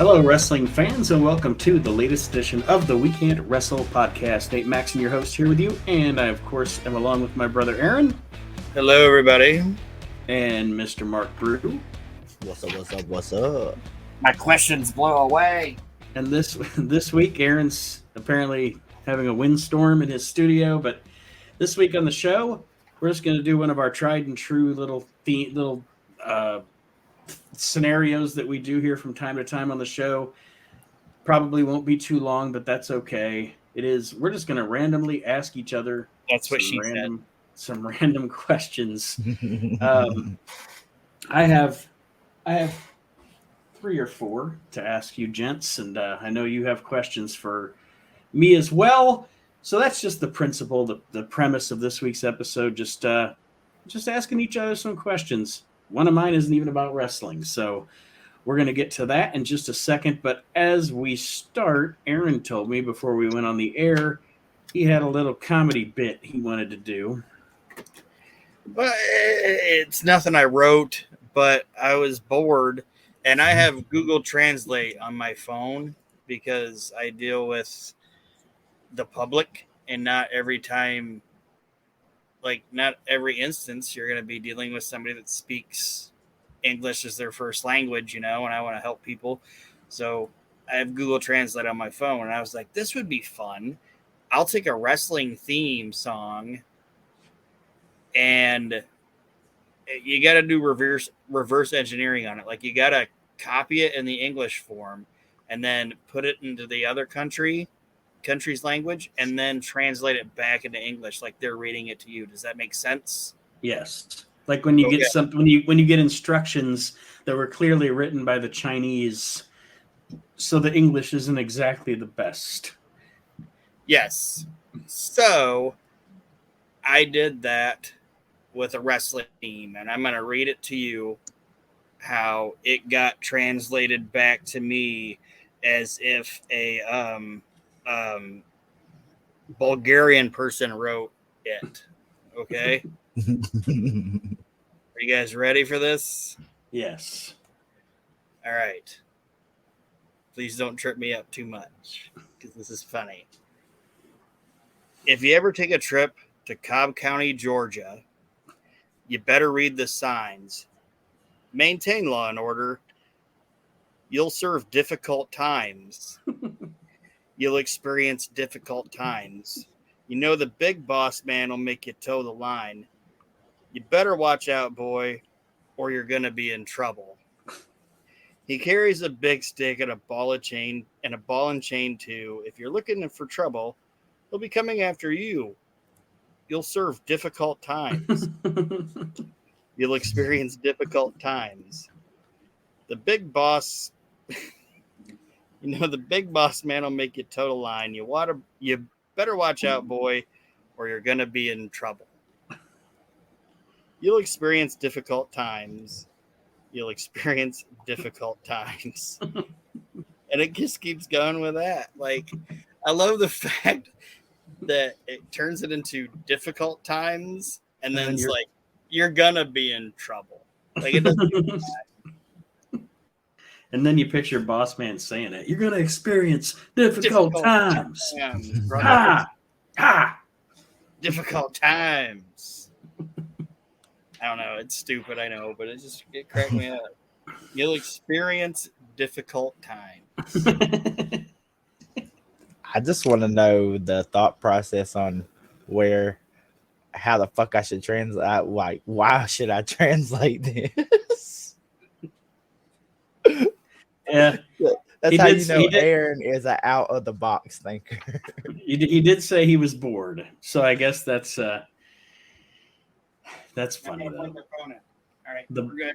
Hello, wrestling fans, and welcome to the latest edition of the We Can't Wrestle Podcast. Nate Maxon, your host, here with you, and I, of course, am along with my brother Aaron. Hello, everybody. And Mr. Mark Brew. What's up? My questions blow away. And this week, Aaron's apparently having a windstorm in his studio, but this week on the show, we're just going to do one of our tried and true little scenarios that we do here from time to time on the show. Probably won't be too long, but that's okay. We're just going to randomly ask each other. That's what she said. Some random questions. I have 3 or 4 to ask you, gents, and I know you have questions for me as well. So that's just the principle, the premise of this week's episode. Just asking each other some questions. One of mine isn't even about wrestling, so we're going to get to that in just a second. But as we start, Aaron told me before we went on the air, he had a little comedy bit he wanted to do. Well, it's nothing I wrote, but I was bored, and I have Google Translate on my phone because I deal with the public, and not every instance you're going to be dealing with somebody that speaks English as their first language, and I want to help people. So I have Google Translate on my phone, and I was like, this would be fun. I'll take a wrestling theme song, and you got to do reverse engineering on it. Like, you got to copy it in the English form and then put it into the other country's language, and then translate it back into English like they're reading it to you. Does that make sense? Yes. Like when you get something, when you get instructions that were clearly written by the Chinese, so the English isn't exactly the best. Yes. So I did that with a wrestling theme, and I'm going to read it to you how it got translated back to me as if a Bulgarian person wrote it. Okay? Are you guys ready for this? Yes. All right. Please don't trip me up too much, because this is funny. If you ever take a trip to Cobb County, Georgia, you better read the signs. Maintain law and order. You'll serve difficult times. You'll experience difficult times. The big boss man will make you toe the line. You better watch out, boy, or you're going to be in trouble. He carries a big stick and a ball and chain too. If you're looking for trouble, he'll be coming after you. You'll serve difficult times. You'll experience difficult times. The big boss... the big boss man will make you toe the line. You better watch out, boy, or you're going to be in trouble. You'll experience difficult times. You'll experience difficult times. And it just keeps going with that. Like, I love the fact that it turns it into difficult times, and then it's like, you're going to be in trouble. Like, it doesn't do that. And then you picture Boss Man saying it. You're going to experience difficult times. Ha! Ha! Difficult times. I don't know. It's stupid, I know, but it cracked me up. You'll experience difficult times. I just want to know the thought process on how the fuck I should translate. Like, why should I translate this? Yeah, that's how you know Aaron is an out of the box thinker. He did say he was bored, so I guess that's funny though. All right, we're good.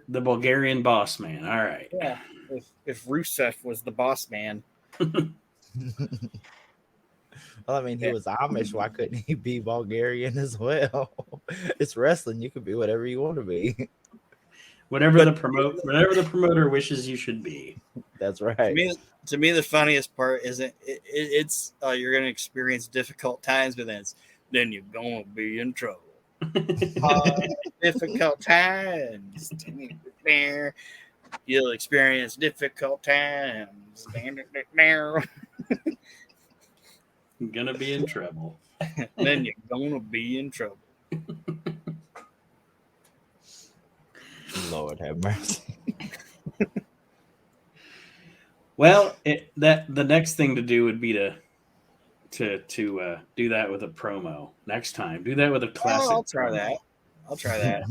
The Bulgarian boss man. All right. Yeah. If Rusev was the boss man. Well, I mean, he was Amish. Why couldn't he be Bulgarian as well? It's wrestling. You can be whatever you want to be. Whatever the promoter wishes you should be. That's right. To me, the funniest part isn't it's you're going to experience difficult times, but then you're going to be in trouble. Difficult times. You'll experience difficult times. I'm gonna be in trouble. Then you're gonna be in trouble. Lord have mercy. Well, the next thing to do would be to do that with a promo next time. Do that with a classic. I'll try that.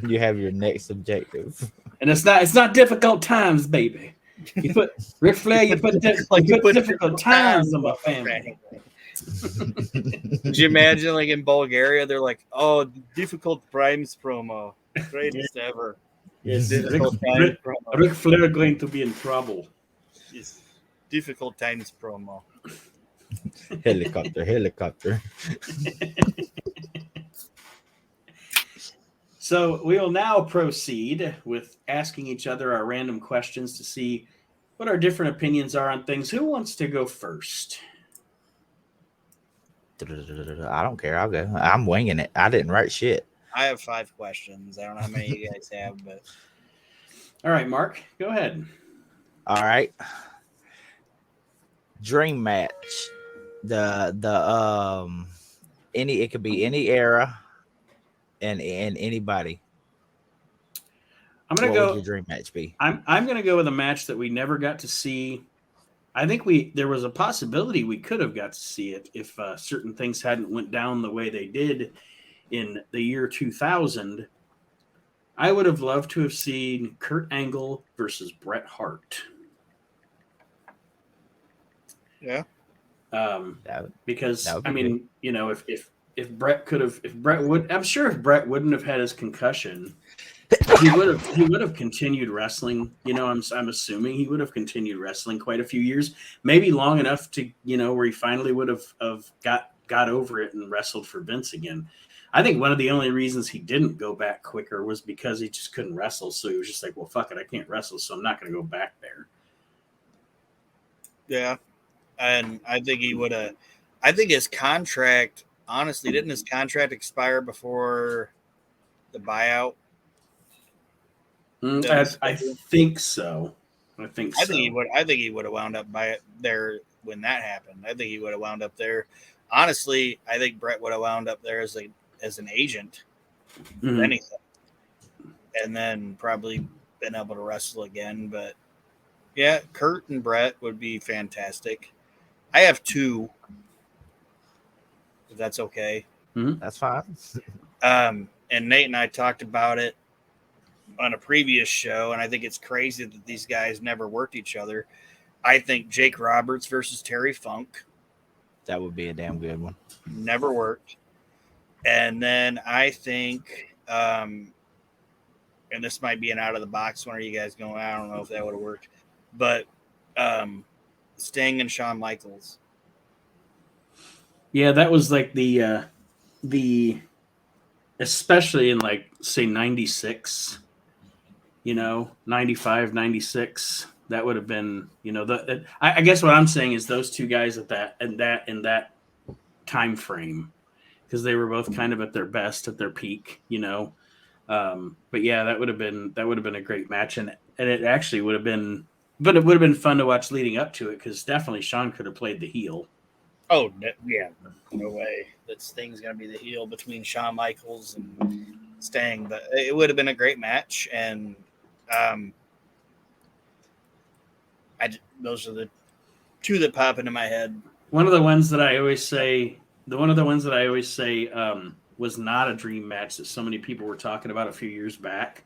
You have your next objective. And it's not difficult times, baby. You put Ric Flair. You put difficult times on my family. Could you imagine, like in Bulgaria, they're like, "Oh, difficult times promo, greatest ever." Yes, difficult times promo. Ric Flair going to be in trouble. Yes, difficult times promo. Helicopter. So we will now proceed with asking each other our random questions to see what our different opinions are on things. Who wants to go first? I don't care. I'll go. I'm winging it. I didn't write shit. I have 5 questions. I don't know how many you guys have, but All right, Mark, go ahead. All right. Dream match. It could be any era and anybody. I'm gonna What go. would your dream match be? I'm gonna go with a match that we never got to see. I think there was a possibility we could have got to see it if certain things hadn't went down the way they did in the year 2000. I would have loved to have seen Kurt Angle versus Bret Hart. yeah, Because that would be if Bret I'm sure if Bret wouldn't have had his concussion, he would have continued wrestling. I'm assuming he would have continued wrestling quite a few years, maybe long enough to where he finally would have got over it and wrestled for Vince again. I think one of the only reasons he didn't go back quicker was because he just couldn't wrestle. So he was just like, well, fuck it, I can't wrestle, so I'm not going to go back there. yeah. And I think he would have. I think his contract, honestly, didn't his contract expire before the buyout? I think so. I think he would. I think he would have wound up there when that happened. I think he would have wound up there. Honestly, I think Bret would have wound up there as an agent, Mhm. or anything, and then probably been able to wrestle again. But yeah, Kurt and Bret would be fantastic. I have 2, if that's okay. That's fine. And Nate and I talked about it on a previous show, and I think it's crazy that these guys never worked each other. I think Jake Roberts versus Terry Funk That would be a damn good one. never worked. And then I think, and this might be an out of the box one. Are you guys going? I don't know if that would have worked, but Sting and Shawn Michaels. Yeah, that was like the especially in like say 96, 95, 96. That would have been, I guess what I'm saying is those two guys in that time frame, because they were both kind of at their best, at their peak, But yeah, that would have been a great match, and it actually would have been, but it would have been fun to watch leading up to it, because definitely Shawn could have played the heel. Oh yeah, no way that Sting's gonna be the heel between Shawn Michaels and Sting, but it would have been a great match, and those are the 2 that pop into my head. One of the ones that I always say was not a dream match that so many people were talking about a few years back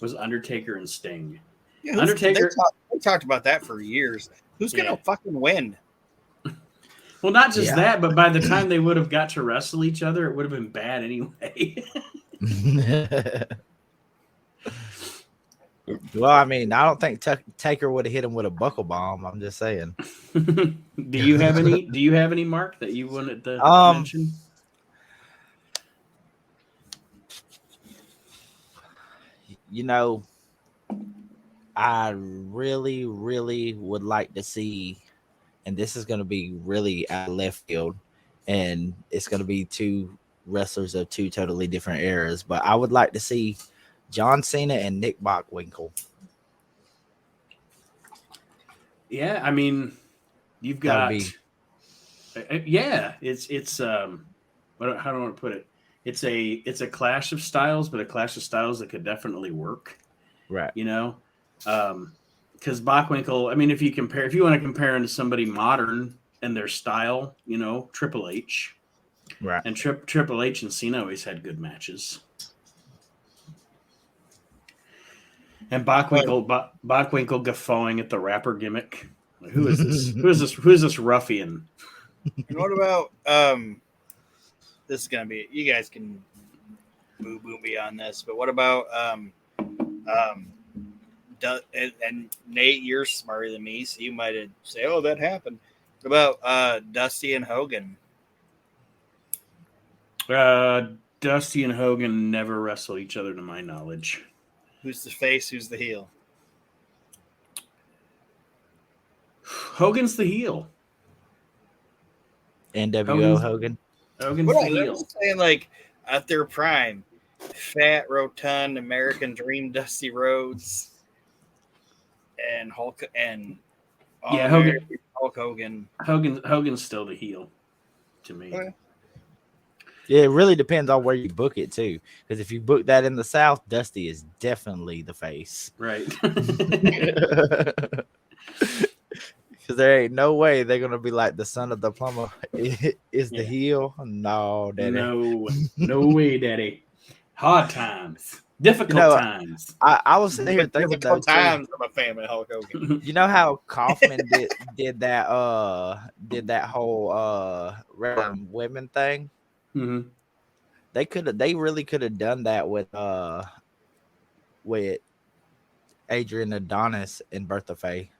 was Undertaker and Sting. Yeah, Undertaker. They talked about that for years. Who's gonna fucking win? Well, not just that, but by the time they would have got to wrestle each other, it would have been bad anyway. Well, I mean, I don't think Taker would have hit him with a buckle bomb. I'm just saying. Do you have any, Mark, that you wanted to mention? I really, really would like to see, and this is going to be really out of left field, and it's going to be 2 wrestlers of 2 totally different eras, but I would like to see John Cena and Nick Bockwinkel Yeah, I mean, you've That would got. Yeah, it's how do I want to put it? It's a clash of styles, but a clash of styles that could definitely work. right. You know, because Bockwinkel. I mean, if you want to compare him to somebody modern and their style, Triple H, Right. and Triple H and Cena always had good matches. And Bockwinkel guffawing at the rapper gimmick. Like, who is this? Who is this ruffian? And what about this is gonna be, you guys can boo me on this, but what about and Nate, you're smarter than me, so you might say, oh, that happened. What about Dusty and Hogan? Dusty and Hogan never wrestle each other to my knowledge. Who's the face? Who's the heel? Hogan's the heel. NWO Hogan. Hogan's the heel. I'm saying, like, at their prime, fat, rotund, American Dream, Dusty Rhodes, and Hulk Hogan. Hogan's still the heel to me. Okay. Yeah, it really depends on where you book it too. Because if you book that in the South, Dusty is definitely the face. Right. Because there ain't no way they're gonna be like the son of the plumber is the heel. No, daddy. No way, daddy. Hard times, difficult times. I was sitting here thinking difficult times. I'm a fan of Hulk Hogan. You know how Kaufman did that whole women thing. Mm-hmm. They really could have done that with Adrian Adonis and Bertha Faye.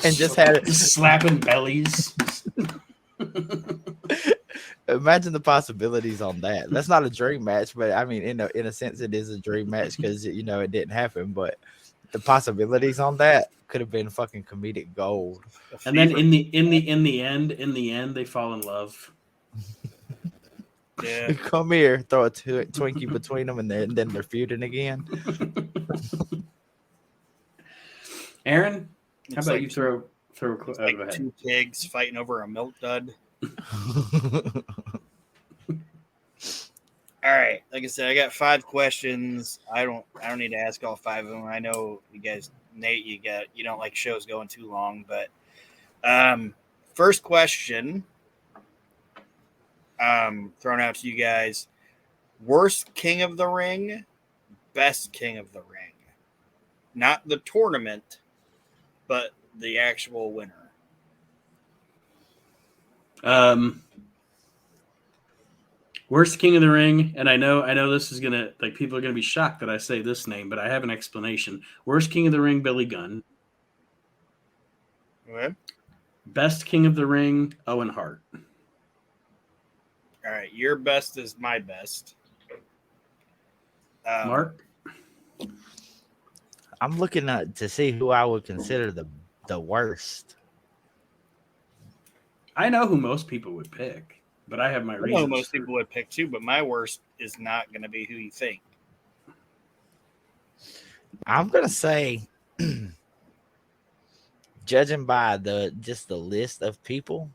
just had it slapping bellies. Imagine the possibilities on that. That's not a dream match, but I mean, in a sense, it is a dream match because it didn't happen. But the possibilities on that could have been fucking comedic gold. And then in the end, they fall in love. Yeah, come here, throw a Twinkie between them, and then they're feuding again. Aaron, how about like, you throw like two pigs fighting over a milk dud? All right, like I said, I got 5 questions. I don't need to ask all 5 of them. I know you guys, Nate, you don't like shows going too long, but first question thrown out to you guys: worst King of the Ring, best King of the Ring, not the tournament, but the actual winner. Worst King of the Ring, and I know this is gonna, like, people are gonna be shocked that I say this name, but I have an explanation. Worst King of the Ring, Billy Gunn. Okay. Best King of the Ring, Owen Hart. All right, your best is my best. Mark? I'm looking to see who I would consider the worst. I know who most people would pick, but I have my reasons. I know most people would pick too, but my worst is not going to be who you think. I'm gonna say, judging by the list of people,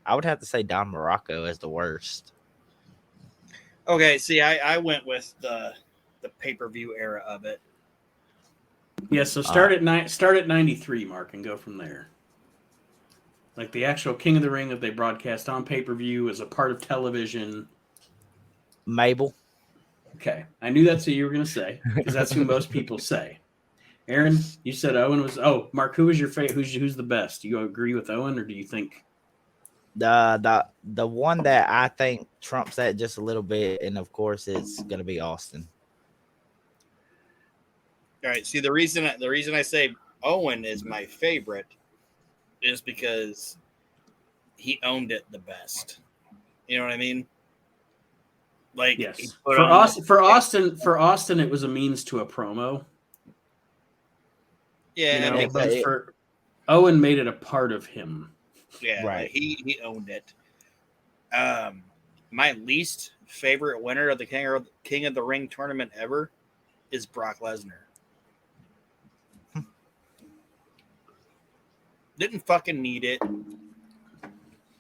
I would have to say Don Morocco as the worst. Okay, see, I went with the pay-per-view era of it. Yeah, so start at 93, Mark, and go from there. Like the actual King of the Ring that they broadcast on pay-per-view as a part of television. Mabel. Okay, I knew that's what you were going to say because that's who most people say. Aaron, you said Owen was. Oh, Mark, who was your favorite? Who's the best? Do you agree with Owen, or do you think the one that I think trumps that just a little bit, and of course it's going to be Austin. All right. See, the reason I say Owen is my favorite is because he owned it the best. You know what I mean? Like, yes, for Austin, it was a means to a promo. Yeah, for Owen made it a part of him. Yeah, right. He owned it. My least favorite winner of the King of the Ring tournament ever is Brock Lesnar. Didn't fucking need it.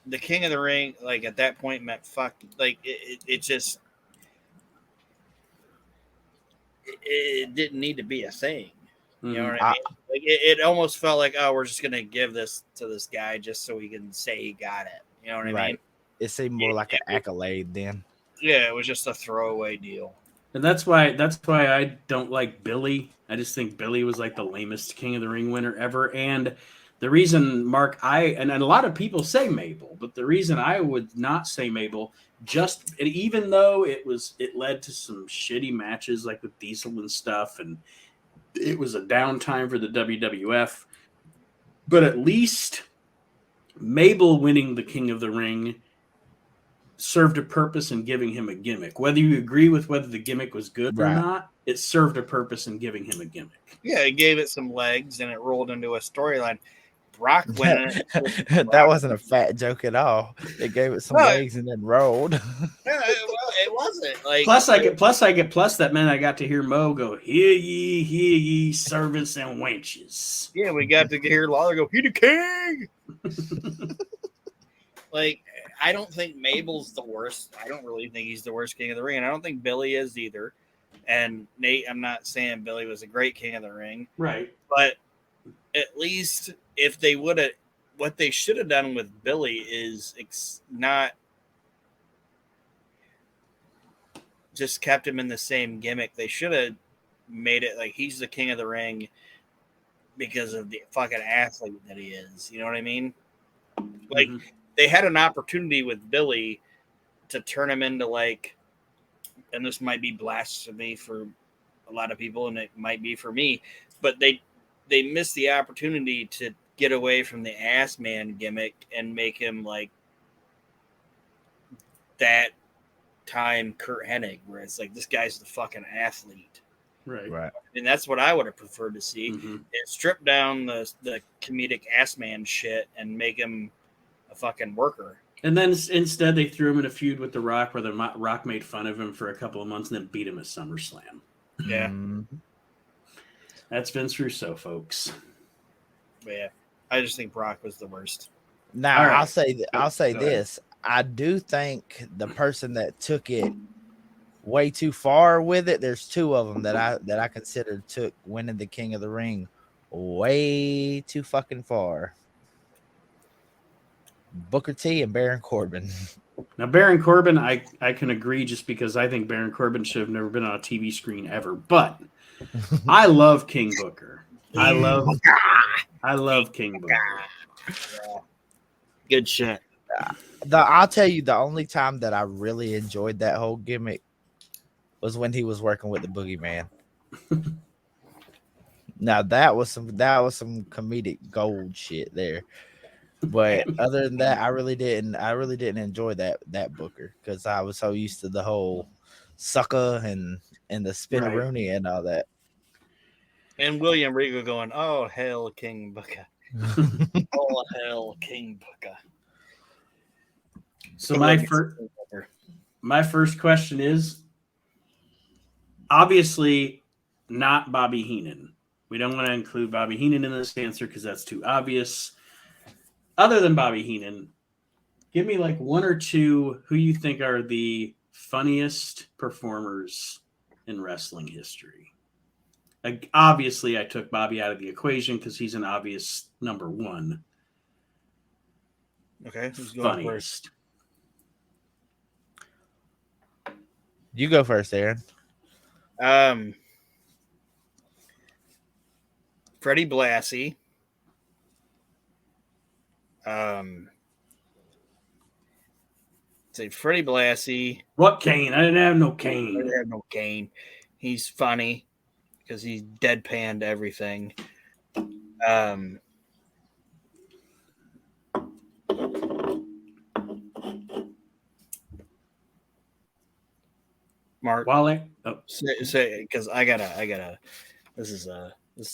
The King of the Ring, like at that point, meant fuck. Like it just it didn't need to be a thing. You know what I mean? Like it almost felt like, oh, we're just gonna give this to this guy just so he can say he got it. You know what I mean? It seemed more like an accolade then. Yeah, it was just a throwaway deal. And that's why I don't like Billy. I just think Billy was like the lamest King of the Ring winner ever. And the reason, Mark, and a lot of people say Mabel, but the reason I would not say Mabel, even though it led to some shitty matches like with Diesel and stuff, and it was a downtime for the WWF, but at least Mabel winning the King of the Ring served a purpose in giving him a gimmick. Whether you agree with whether the gimmick was good or not, it served a purpose in giving him a gimmick. Yeah, it gave it some legs and it rolled into a storyline. Brock winning that wasn't a fat joke at all. It gave it some legs and then rolled. Yeah, well, it wasn't. Like plus that meant I got to hear Mo go, hear ye, servants and wenches. Yeah, we got to hear Lawler go, he the king. Like, I don't think Mabel's the worst. I don't really think he's the worst King of the Ring. And I don't think Billy is either. And Nate, I'm not saying Billy was a great King of the Ring. Right. But at least if they would have, what they should have done with Billy is not just kept him in the same gimmick. They should have made it like he's the King of the Ring because of the fucking athlete that he is. You know what I mean? Like, they had an opportunity with Billy to turn him into like, and this might be blasphemy for a lot of people, and it might be for me, but they missed the opportunity to get away from the ass man gimmick and make him like that time Kurt Hennig, where it's like, this guy's the fucking athlete. Right. And that's what I would have preferred to see. Is strip down the comedic ass man shit and make him a fucking worker. And then instead they threw him in a feud with The Rock where The Rock made fun of him for a couple of months and then beat him at SummerSlam. Yeah. That's Vince Russo, folks. But yeah, I just think Brock was the worst. Now, right. I'll say this. I do think the person that took it way too far with it, there's two of them that I consider took winning the King of the Ring way too fucking far. Booker T and Baron Corbin. Now, Baron Corbin, I can agree just because I think Baron Corbin should have never been on a TV screen ever. But I love King Booker. I love King Booker. Yeah. Good shit. I'll tell you, the only time that I really enjoyed that whole gimmick was when he was working with the Boogeyman. Now that was some comedic gold shit there. But other than that, I really didn't enjoy that Booker because I was so used to the whole sucker and the spin-a-rooney and all that. And William Regal going, "Oh hell, King Booker! Oh hell, King Booker!" So my first question is obviously not Bobby Heenan. We don't want to include Bobby Heenan in this answer because that's too obvious. Other than Bobby Heenan, give me like one or two who you think are the funniest performers in wrestling history. Like, obviously, I took Bobby out of the equation because he's an obvious number one. Okay, who's going funniest? First? You go first, Aaron. Freddie Blassie. Say Freddie Blassie. What Kane? I didn't have no Kane. I didn't have no Kane. He's funny because he's deadpanned everything. Mark, say because I gotta. This is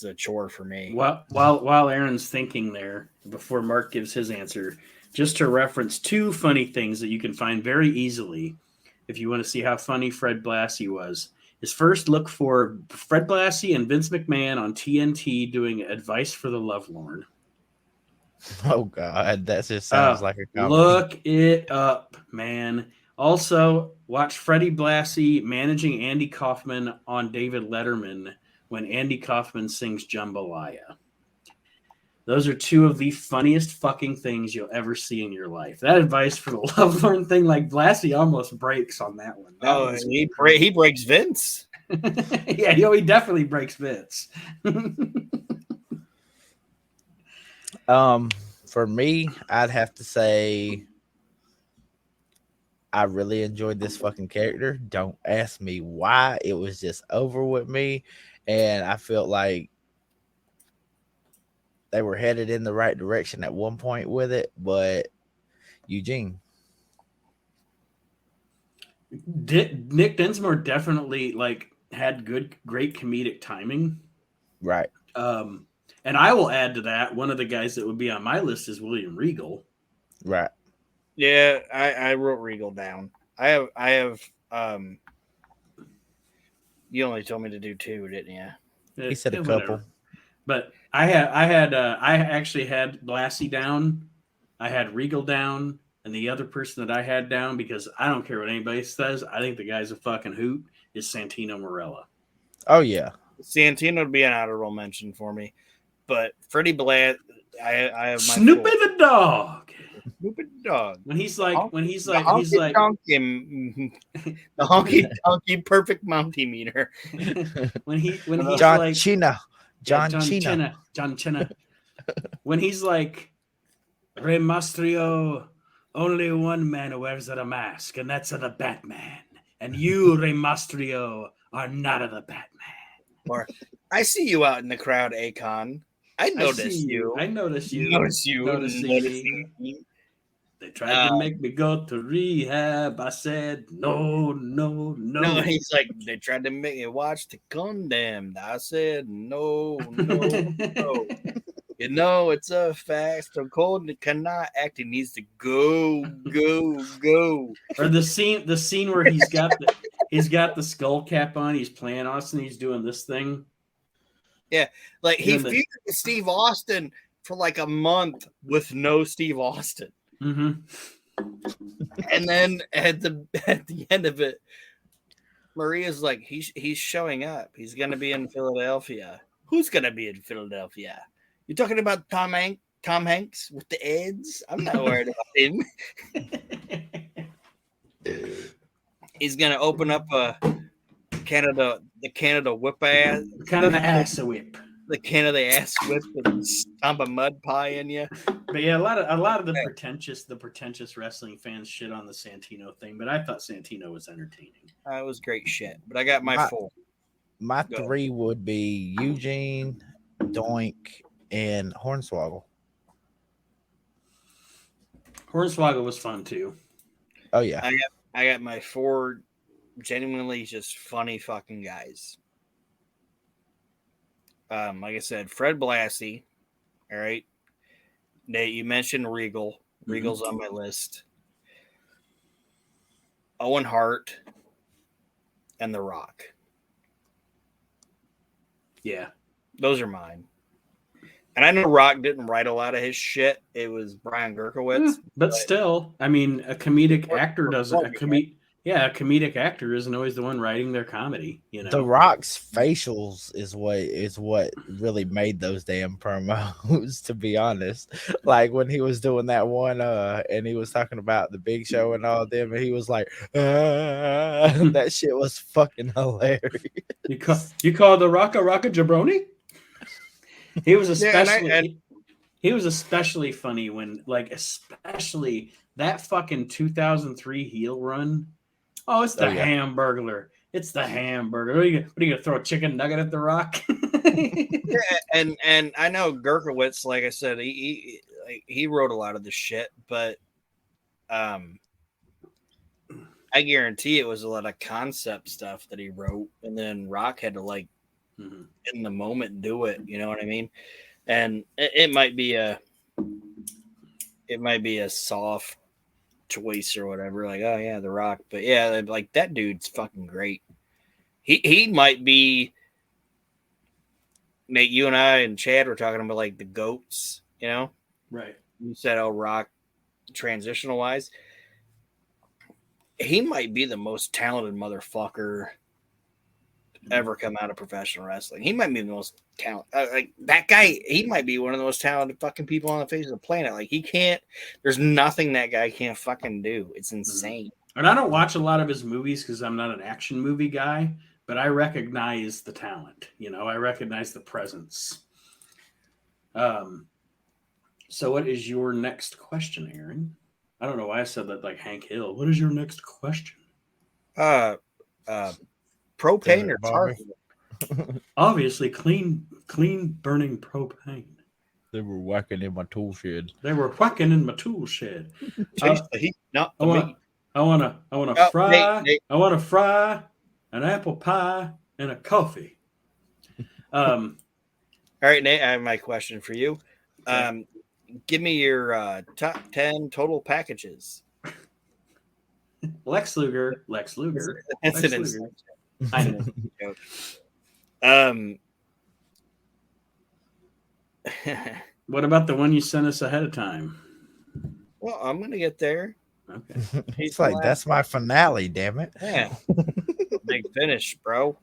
a chore for me. While Aaron's thinking there, before Mark gives his answer, just to reference two funny things that you can find very easily if you want to see how funny Fred Blassie was, is first look for Fred Blassie and Vince McMahon on TNT doing Advice for the Lovelorn. Oh God, that just sounds like a comedy. Look it up, man. Also, watch Freddie Blassie managing Andy Kaufman on David Letterman when Andy Kaufman sings Jambalaya. Those are two of the funniest fucking things you'll ever see in your life. That Advice for the Lovelorn thing, like Blassie almost breaks on that one. He breaks Vince. Yeah, he definitely breaks Vince. For me, I'd have to say I really enjoyed this fucking character. Don't ask me why. It was just over with me, and I felt like they were headed in the right direction at one point with it, but Eugene. Nick Dinsmore definitely had great comedic timing. Right. And I will add to that, one of the guys that would be on my list is William Regal. Right. Yeah, I wrote Regal down. I have you only told me to do 2, didn't you? He said a couple. But I actually had Blassie down. I had Regal down, and the other person that I had down, because I don't care what anybody says, I think the guy's a fucking hoot, is Santino Marella. Oh yeah. Santino would be an honorable mention for me. But Freddie Blatt, I have my Snoopy the dog. Snoopy the dog. When he's like the honky donkey perfect Mountie meter. when he's John like Cena. John Cena. When he's like, Rey Mysterio, only one man wears a mask, and that's the Batman. And you, Rey Mysterio, are not the Batman. Or I see you out in the crowd, Akon. I notice you. I notice you. Noticing me. They tried to make me go to rehab. I said, no. No, he's like, they tried to make me watch The Condemned. I said, no. You know, it's a fact. Stone Cold cannot act. He needs to go. Or the scene where he's got the skull cap on. He's playing Austin. He's doing this thing. Yeah, like he feuded with Steve Austin for like a month with no Steve Austin. Mm-hmm. And then at the end of it, Maria's like, he's showing up. He's going to be in Philadelphia. Who's going to be in Philadelphia? You're talking about Tom Hanks with the Eds? I'm not worried about him. He's going to open up the Canada whip ass. Canada ass whip. The Canada ass whip and stomp a mud pie in you. But yeah, a lot of the pretentious wrestling fans shit on the Santino thing, but I thought Santino was entertaining. It was great shit. But I got my 4. My 3 would be Eugene, Doink, and Hornswoggle. Hornswoggle was fun too. Oh yeah. I got my 4 genuinely just funny fucking guys. Like I said, Fred Blassie. All right. Nate, you mentioned Regal. Regal's on my list. Owen Hart and The Rock. Yeah. Those are mine. And I know Rock didn't write a lot of his shit. It was Brian Gerkowitz. But still, I mean, a comedic actor doesn't. A comedic actor isn't always the one writing their comedy. You know, The Rock's facials is what really made those damn promos. To be honest, like when he was doing that one, and he was talking about the Big Show and all them, and he was like, that shit was fucking hilarious. You call The Rock a jabroni? He was especially funny when, especially that fucking 2003 heel run. Oh, it's the Hamburglar. It's the Hamburger. What are you gonna throw a chicken nugget at The Rock? and I know Gerkowitz, like I said, he wrote a lot of the shit, but I guarantee it was a lot of concept stuff that he wrote, and then Rock had to in the moment do it. You know what I mean? And it might be a soft choice or whatever, like, oh yeah, The Rock, but yeah, like that dude's fucking great. he might be. Nate, you and I and Chad were talking about like the goats, you know? Right. You said El Rock transitional wise. He might be the most talented motherfucker ever come out of professional wrestling. He might be the most talented. Like that guy, he might be one of the most talented fucking people on the face of the planet. Like he can't, there's nothing that guy can't fucking do. It's insane. And I don't watch a lot of his movies because I'm not an action movie guy, but I recognize the talent. You know, I recognize the presence. So what is your next question, Aaron? I don't know why I said that like Hank Hill. What is your next question? Propane or tar? Obviously, clean burning propane. They were whacking in my tool shed. They were whacking in my tool shed. Taste the heat, not the meat. I want to fry. Nate. I want to fry an apple pie and a coffee. All right, Nate. I have my question for you. Okay. Give me your top 10 total packages. Lex Luger. That's Lex an Luger. I know. What about the one you sent us ahead of time? Well, I'm gonna get there. Okay. He's like, that's my finale, damn it. Yeah. Big finish, bro.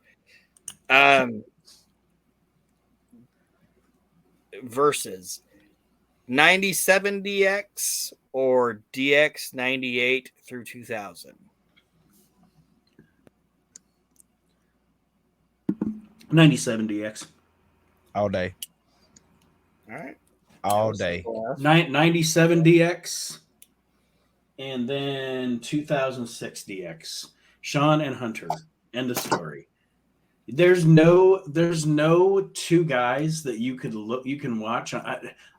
Versus 97 DX or DX 98 through 2000. 97 DX. All day. All right. All day. 97 DX. And then 2006 DX. Sean and Hunter. End of story. There's no two guys that you can watch.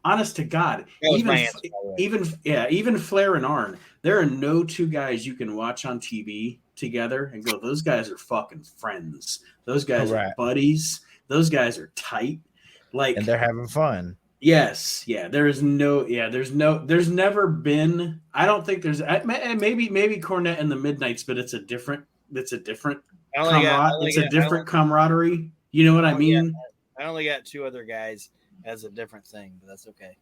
Honest to God, even Flair and Arn. There are no two guys you can watch on TV together and go, those guys are fucking friends. Those guys are buddies. Those guys are tight. Like, and they're having fun. Yes. Yeah. There's never been, I don't think there's, maybe Cornette and the Midnights, but it's a different camaraderie. You know what I mean? I only got two other guys as a different thing, but that's okay.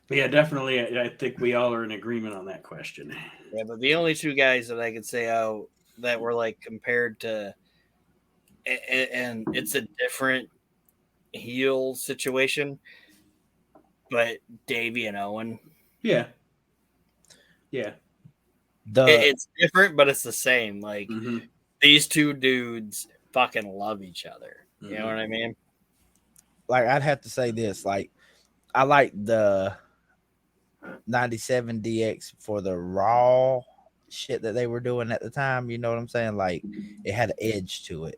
But yeah, definitely. I think we all are in agreement on that question. Yeah, but the only two guys that I could say that were like compared to, and it's a different heel situation, but Davey and Owen. Yeah. Yeah. It's different, but it's the same. Like these two dudes fucking love each other. You know what I mean? Like, I'd have to say this. Like, I like the 97 DX for the raw shit that they were doing at the time. You know what I'm saying? Like, it had an edge to it.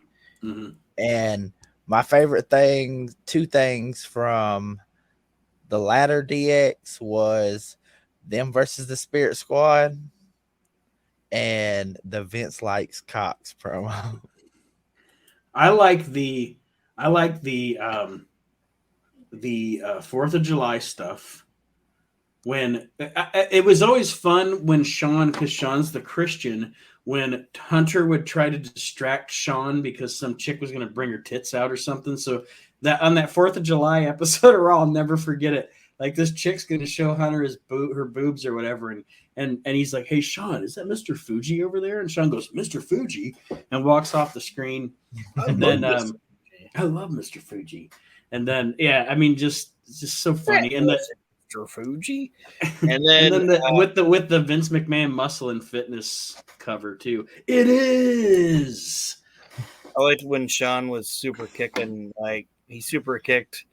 And my favorite thing, two things from the latter DX was them versus the Spirit Squad and the Vince Likes Cox promo. I like the 4th of July stuff. When it was always fun when because Sean's the Christian, when Hunter would try to distract Sean because some chick was going to bring her tits out or something. So that on that 4th of July episode, or I'll never forget it. Like, this chick's going to show Hunter her boobs or whatever. And he's like, hey, Sean, is that Mr. Fuji over there? And Sean goes, Mr. Fuji, and walks off the screen. And then I love Mr. Fuji. And then, yeah, I mean, just so funny. And Mr. Fuji. And then, with the Vince McMahon Muscle and Fitness cover too. It is. I liked when Sean was super kicking, like he super kicked.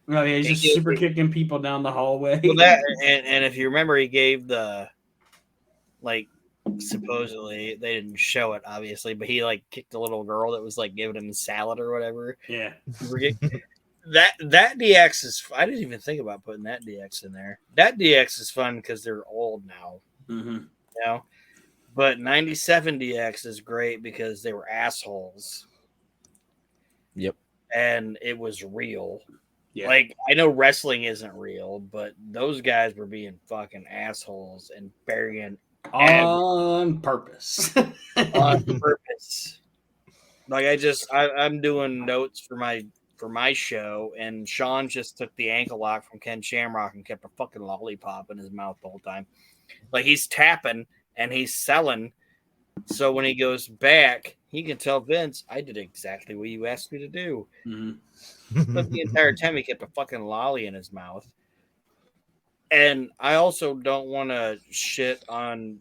Oh yeah, he's just super kicking people down the hallway. Well, that and if you remember, he gave the, like, supposedly they didn't show it obviously, but he like kicked a little girl that was like giving him salad or whatever. Yeah. That DX is. I didn't even think about putting that DX in there. That DX is fun because they're old now. You know, but 97 DX is great because they were assholes. Yep. And it was real. Yeah. Like, I know wrestling isn't real, but those guys were being fucking assholes and burying on purpose. On purpose. Like I'm doing notes for my show, and Sean just took the ankle lock from Ken Shamrock and kept a fucking lollipop in his mouth the whole time. Like he's tapping and he's selling. So when he goes back, he can tell Vince, I did exactly what you asked me to do. Mm-hmm. But the entire time he kept a fucking lolly in his mouth. And I also don't want to shit on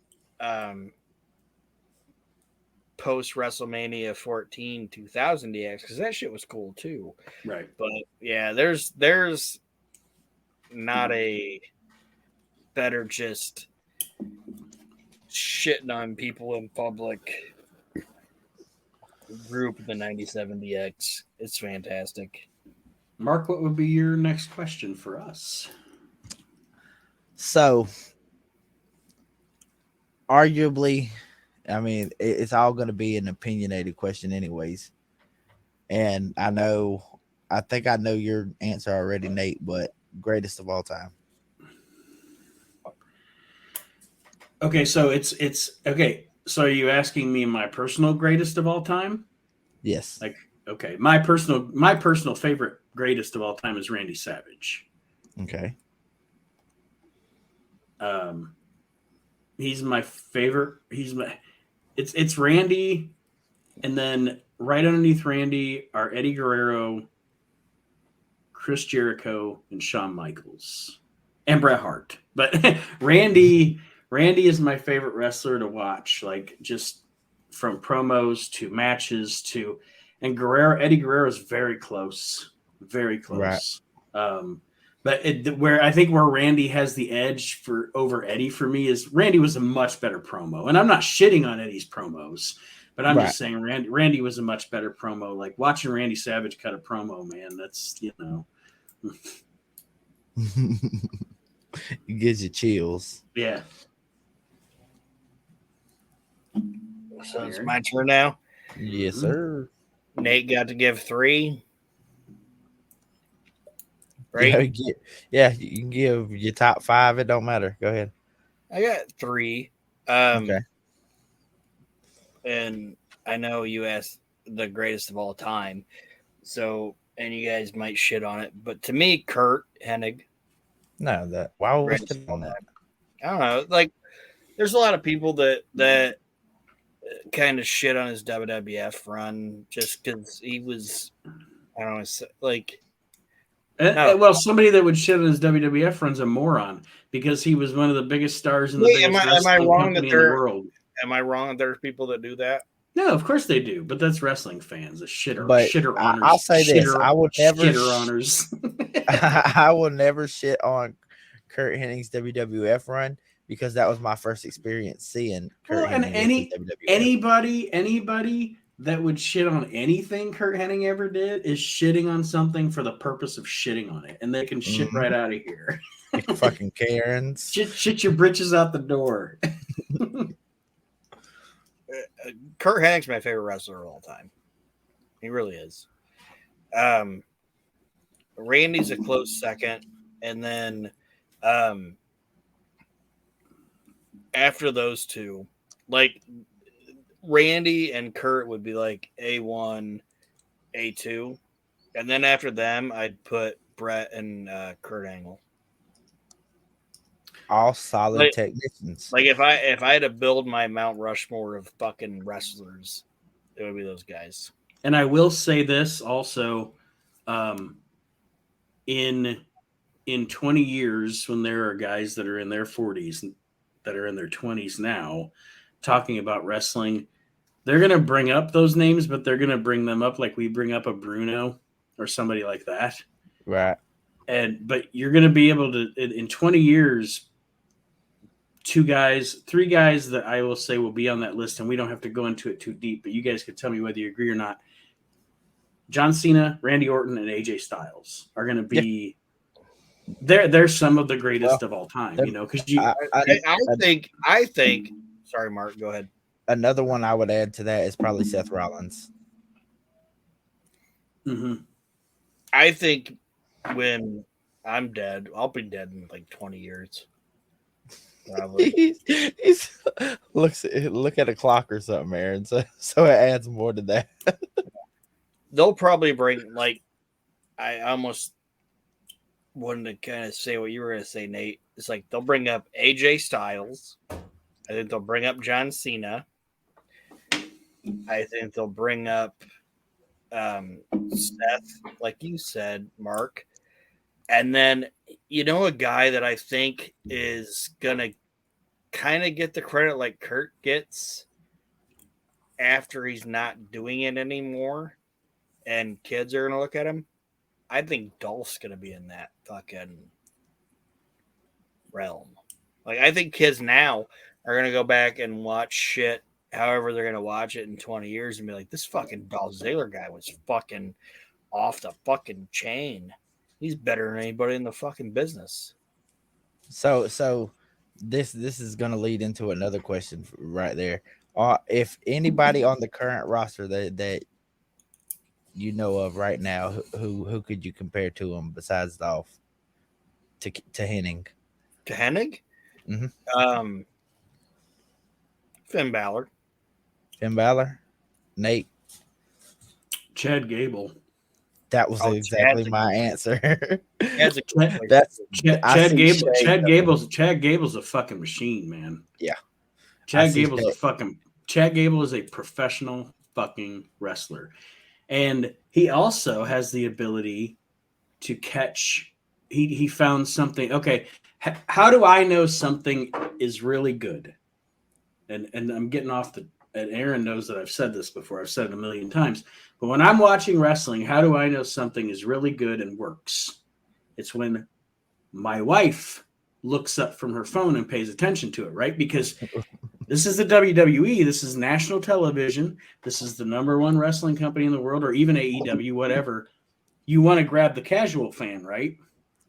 post WrestleMania 14 2000 DX because that shit was cool too. Right. But yeah, there's not a better just shitting on people in public group than 97 DX. It's fantastic. Mark, what would be your next question for us? So, arguably, I mean, it's all going to be an opinionated question, anyways. And I think I know your answer already, Nate, but greatest of all time. Okay, so it's okay. So are you asking me my personal greatest of all time? Yes. Like, okay, my personal favorite greatest of all time is Randy Savage. Okay. He's my favorite. It's Randy, and then right underneath Randy are Eddie Guerrero, Chris Jericho, and Shawn Michaels, and Bret Hart. But Randy is my favorite wrestler to watch. Like just from promos to matches and Eddie Guerrero is very close, very close. Right. But where Randy has the edge over Eddie for me is Randy was a much better promo. And I'm not shitting on Eddie's promos, but I'm just saying Randy was a much better promo. Like watching Randy Savage cut a promo, man, that's, It gives you chills. Yeah. So it's my turn now? Yes, sir. Nate got to give 3. Right? Yeah, you can give your top 5. It don't matter. Go ahead. I got 3. Okay. And I know you asked the greatest of all time. So, and you guys might shit on it, but to me, Kurt Hennig. No, why would we shit on that? I don't know. Like, there's a lot of people that kind of shit on his WWF run just because he was, I don't know, like. Well, somebody that would shit on his WWF run's a moron because he was one of the biggest stars in the biggest wrestling company in the world. Am I wrong that there's people that do that? No, of course they do, but that's wrestling fans. The shitter honors. I'll say this: I will never shitter honors. I will never shit on Kurt Hennig's WWF run because that was my first experience seeing Kurt Hennig. And anybody that would shit on anything Kurt Hennig ever did is shitting on something for the purpose of shitting on it, and they can shit right out of here. Fucking Karens. Shit your britches out the door. Kurt Hennig's my favorite wrestler of all time. He really is. Randy's a close second, and then after those two, like Randy and Kurt would be like A1, A2, and then after them, I'd put Brett and Kurt Angle. All solid technicians. Like if I had to build my Mount Rushmore of fucking wrestlers, it would be those guys. And I will say this also, in 20 years, when there are guys that are in their 40s that are in their 20s now talking about wrestling, they're going to bring up those names, but they're going to bring them up like we bring up a Bruno or somebody like that. Right. But you're going to be able to, in 20 years, 3 guys that I will say will be on that list, and we don't have to go into it too deep, but you guys could tell me whether you agree or not. John Cena, Randy Orton, and AJ Styles are going to be they're some of the greatest of all time, because I think sorry, Mark, go ahead. Another one I would add to that is probably Seth Rollins. Mm-hmm. I think when I'm dead, I'll be dead in like 20 years. Probably. He's look at a clock or something, Aaron. So it adds more to that. They'll probably bring, like, I almost wanted to kind of say what you were going to say, Nate. It's like they'll bring up AJ Styles. I think they'll bring up John Cena. I think they'll bring up Seth, like you said, Mark. And then, a guy that I think is going to kind of get the credit like Kurt gets after he's not doing it anymore and kids are going to look at him. I think Dolph's going to be in that fucking realm. Like, I think kids now are going to go back and watch shit however they're going to watch it in 20 years and be like, this fucking Dolph Ziggler guy was fucking off the fucking chain. He's better than anybody in the fucking business. So this is going to lead into another question right there. If anybody on the current roster that you know of right now, who could you compare to him besides Dolph? To Hennig? To Hennig? Mm-hmm. Finn Balor. Finn Balor? Nate? Chad Gable. That was exactly my answer. Chad Gable's a fucking machine, man. Yeah. Chad Gable is a professional fucking wrestler. And he also has the ability to catch. He found something. Okay, how do I know something is really good? And I'm getting off the. And Aaron knows that I've said this before. I've said it a million times. But when I'm watching wrestling, how do I know something is really good and works? It's when my wife looks up from her phone and pays attention to it, right? Because this is the WWE. This is national television. This is the number one wrestling company in the world, or even AEW, whatever. You want to grab the casual fan, right?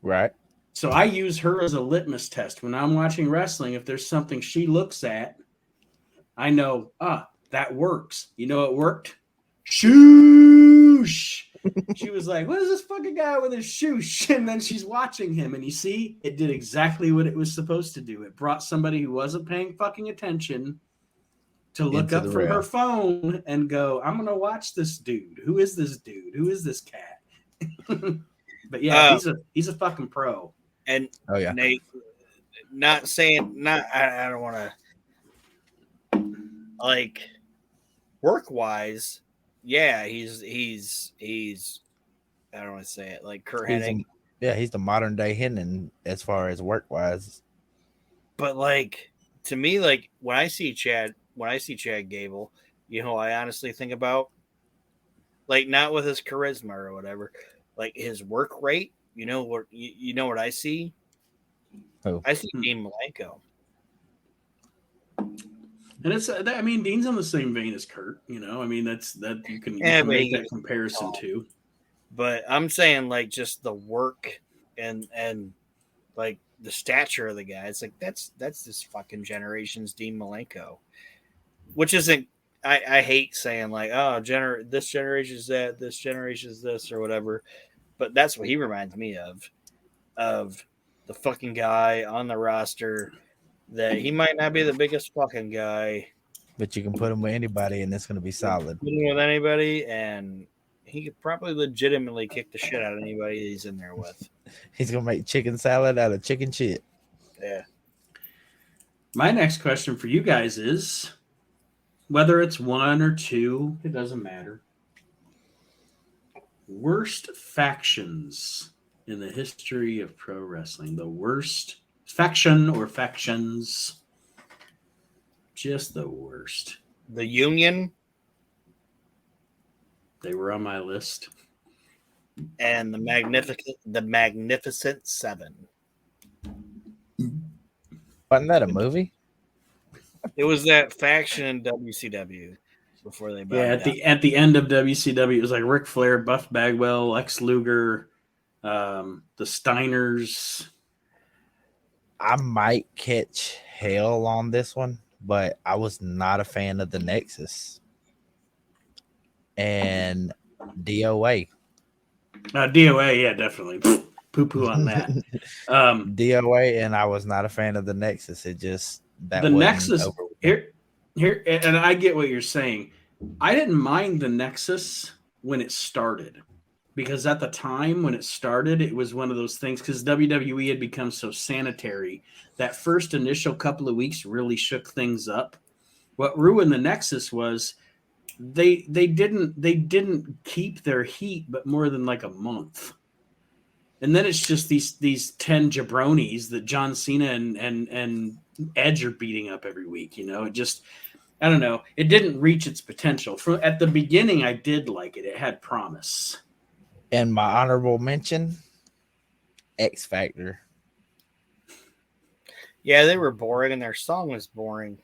Right. So I use her as a litmus test. When I'm watching wrestling, if there's something she looks at, I know, that works. You know it worked? Shoosh. She was like, what is this fucking guy with his shoosh? And then she's watching him, and you see, it did exactly what it was supposed to do. It brought somebody who wasn't paying fucking attention to look up from her phone and go, I'm going to watch this dude. Who is this dude? Who is this cat? But yeah, he's a fucking pro. And Nate, I don't want to, like, work wise, yeah, he's I don't want to say it like Kurt Hennig. He's the modern day Hennig as far as work wise. But like, to me, like, when I see Chad Gable, I honestly think about, like, not with his charisma or whatever, like his work rate. You know what I see? Oh. I see Dean Malenko. And Dean's on the same vein as Kurt, that's that you can make that comparison too. But I'm saying, like, just the work and like the stature of the guy. It's like that's this fucking generation's Dean Malenko, which isn't. I hate saying like, this generation is that, this generation is this, or whatever. But that's what he reminds me of the fucking guy on the roster. That he might not be the biggest fucking guy, but you can put him with anybody, and it's going to be solid. Put him with anybody, and he could probably legitimately kick the shit out of anybody he's in there with. He's going to make chicken salad out of chicken shit. Yeah. My next question for you guys is, whether it's one or two, it doesn't matter. Worst factions in the history of pro wrestling. The worst faction or factions, just the worst. The Union. They were on my list. And the Magnificent Seven. Wasn't that a movie? It was that faction in WCW before they. At the end of WCW, it was like Ric Flair, Buff Bagwell, Lex Luger, the Steiners. I might catch hell on this one, but I was not a fan of the Nexus and DOA. DOA, yeah, definitely. poo on that. DOA, and I was not a fan of the Nexus. It just that the Nexus over with me. here, and I get what you're saying. I didn't mind the Nexus when it started, because at the time when it started, it was one of those things, because WWE had become so sanitary. That first initial couple of weeks really shook things up. What ruined the Nexus was they didn't keep their heat, but more than like a month. And then it's just these 10 jabronis that John Cena and Edge are beating up every week. You know, it just, I don't know. It didn't reach its potential. At the beginning, I did like it. It had promise. And my honorable mention, X Factor. Yeah, they were boring, and their song was boring.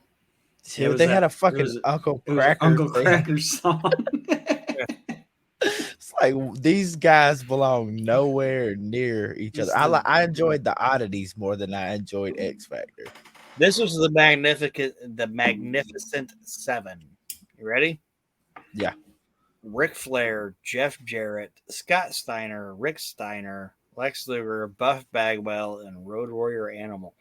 See, they had a fucking Uncle Cracker song. It's like these guys belong nowhere near each other. I enjoyed the oddities more than I enjoyed X Factor. This was the Magnificent Seven. You ready? Yeah. Ric Flair, Jeff Jarrett, Scott Steiner, Rick Steiner, Lex Luger, Buff Bagwell, and Road Warrior Animal.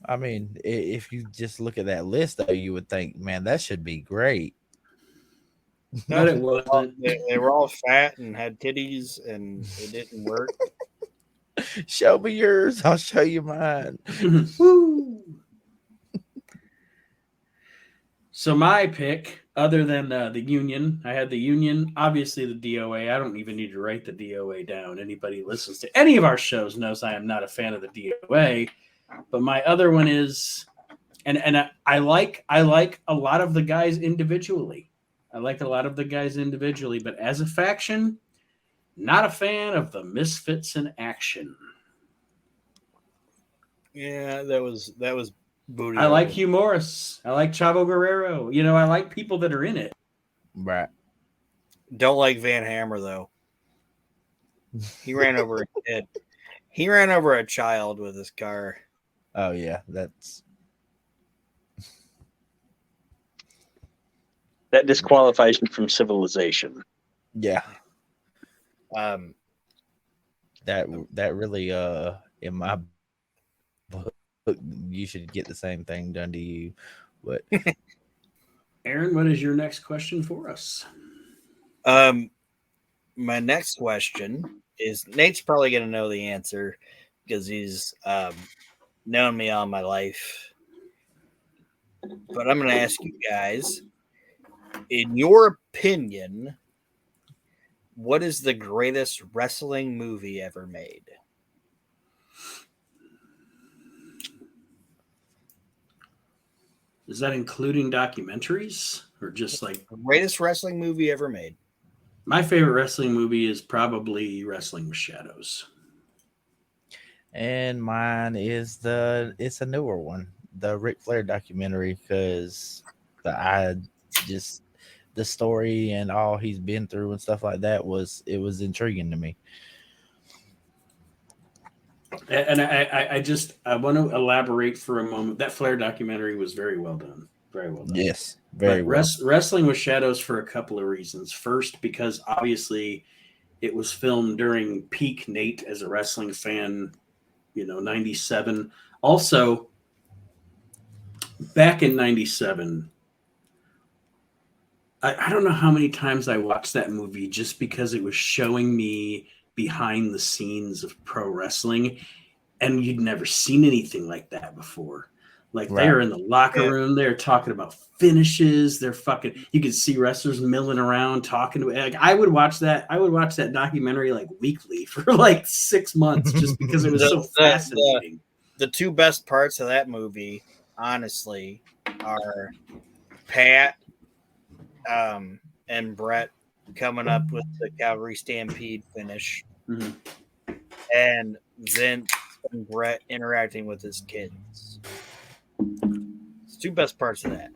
I mean, if you just look at that list, though, you would think, man, that should be great. No, it wasn't. They were all fat and had titties, and it didn't work. Show me yours. I'll show you mine. Woo. So my pick, other than the Union, I had the Union, obviously the DOA. I don't even need to write the DOA down. Anybody who listens to any of our shows knows I am not a fan of the DOA. But my other one is, and I like a lot of the guys individually. But as a faction, not a fan of the Misfits in Action. Yeah, that was booty. I like Hugh Morris. I like Chavo Guerrero. You know, I like people that are in it. Right. Don't like Van Hammer, though. He ran over a kid. He ran over a child with his car. Oh, yeah. That's... That disqualifies you from civilization. Yeah. That really, in my book, you should get the same thing done to you. But Aaron, what is your next question for us? My next question is, Nate's probably going to know the answer because he's known me all my life. But I'm going to ask you guys, in your opinion, what is the greatest wrestling movie ever made? Is that including documentaries or just like Greatest wrestling movie ever made? My favorite wrestling movie is probably Wrestling with Shadows. And mine is it's a newer one, the Ric Flair documentary, because the story and all he's been through and stuff like that was intriguing to me. And I want to elaborate for a moment. That Flair documentary was very well done. Very well done. Yes, very well. Wrestling with Shadows for a couple of reasons. First, because obviously it was filmed during peak Nate as a wrestling fan, 97. Also, back in 97, I don't know how many times I watched that movie just because it was showing me behind the scenes of pro wrestling, and you'd never seen anything like that before. Like Right. They're in the locker room, they're talking about finishes, you could see wrestlers milling around talking to it. Like I would watch that documentary like weekly for like 6 months just because it was so fascinating. The two best parts of that movie, honestly, are Pat and Brett coming up with the Calgary Stampede finish, and Vince and Brett interacting with his kids. It's two best parts of that.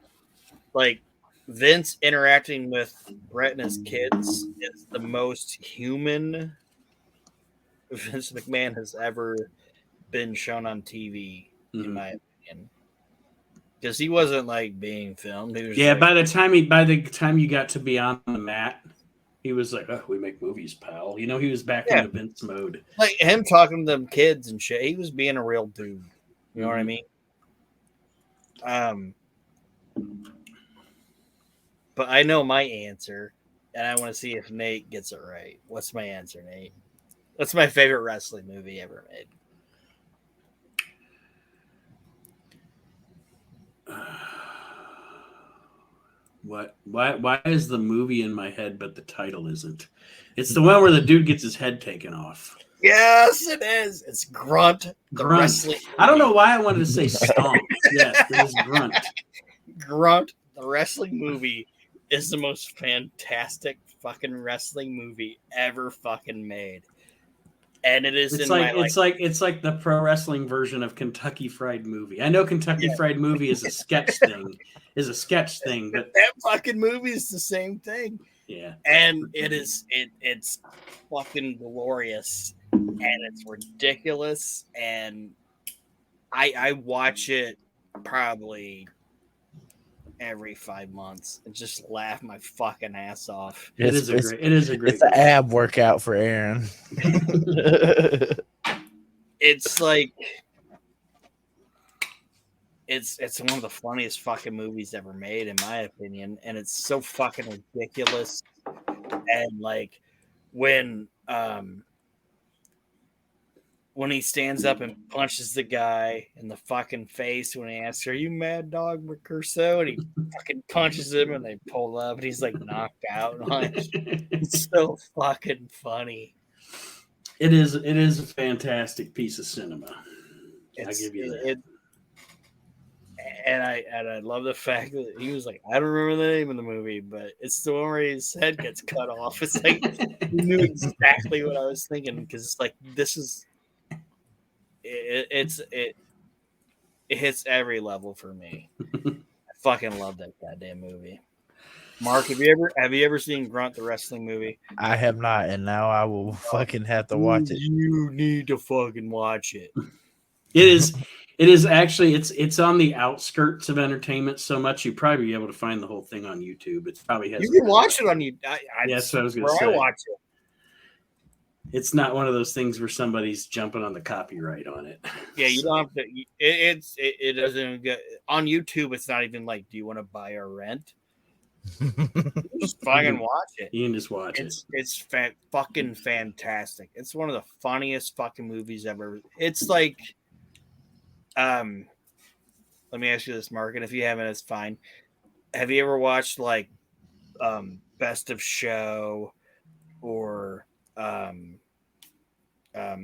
Like Vince interacting with Brett and his kids is the most human Vince McMahon has ever been shown on TV, in my opinion. Because he wasn't like being filmed. He was by the time you got to be on the mat, He was like, "Oh, we make movies, pal." You know, he was back in the Vince mode. Like him talking to them kids and shit. He was being a real dude. You know what I mean? But I know my answer, and I want to see if Nate gets it right. What's my answer, Nate? What's my favorite wrestling movie ever made? What? Why is the movie in my head, but the title isn't? It's the one where the dude gets his head taken off. Yes, it is. It's Grunt. The wrestling movie. I don't know why I wanted to say Stomp. Yes, it is Grunt. Grunt, the wrestling movie, is the most fantastic fucking wrestling movie ever fucking made. And it is it's like the pro wrestling version of Kentucky Fried Movie. I know Kentucky Fried Movie is a sketch thing, but that fucking movie is the same thing. Yeah. And it's fucking glorious and it's ridiculous. And I watch it probably every 5 months and just laugh my fucking ass off. It is a great it's an ab workout for Aaron. It's like it's one of the funniest fucking movies ever made, in my opinion, and it's so fucking ridiculous. And like when he stands up and punches the guy in the fucking face when he asks, "Are you Mad Dog Mercurso?" and he fucking punches him and they pull up and he's like knocked out. It's so fucking funny. It is a fantastic piece of cinema. I give you that. And I love the fact that he was like, I don't remember the name of the movie, but it's the one where his head gets cut off. It's like he knew exactly what I was thinking, because it's like this is it hits every level for me. I fucking love that goddamn movie. Mark, have you ever seen Grunt, the wrestling movie? I have not, and now I will fucking have to watch it. You need to fucking watch it. It is actually it's on the outskirts of entertainment so much you probably be able to find the whole thing on YouTube. It probably has. You can watch it on YouTube. Yes, I was going to say. I watch it. It's not one of those things where somebody's jumping on the copyright on it. Yeah, you don't have to. It doesn't get on YouTube. It's not even like, do you want to buy or rent? Just fucking watch it. You can just watch it. It's fucking fantastic. It's one of the funniest fucking movies ever. It's like, let me ask you this, Mark, and if you haven't, it's fine. Have you ever watched like Best of Show or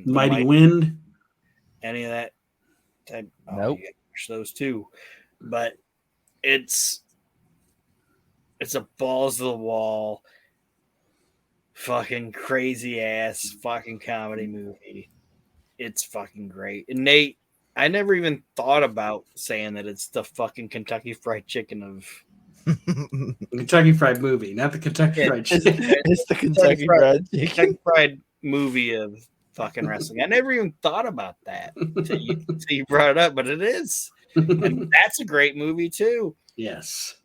Mighty Wind? Any of that type? Nope. Watch those too, but it's a balls to the wall, fucking crazy ass fucking comedy movie. It's fucking great. And Nate, I never even thought about saying that it's the fucking Kentucky Fried Chicken of Kentucky Fried Movie, not the Kentucky Fried Chicken. It's the Kentucky Fried Chicken. Kentucky Fried movie of fucking wrestling. I never even thought about that until you brought it up, but it is. And that's a great movie too. Yes.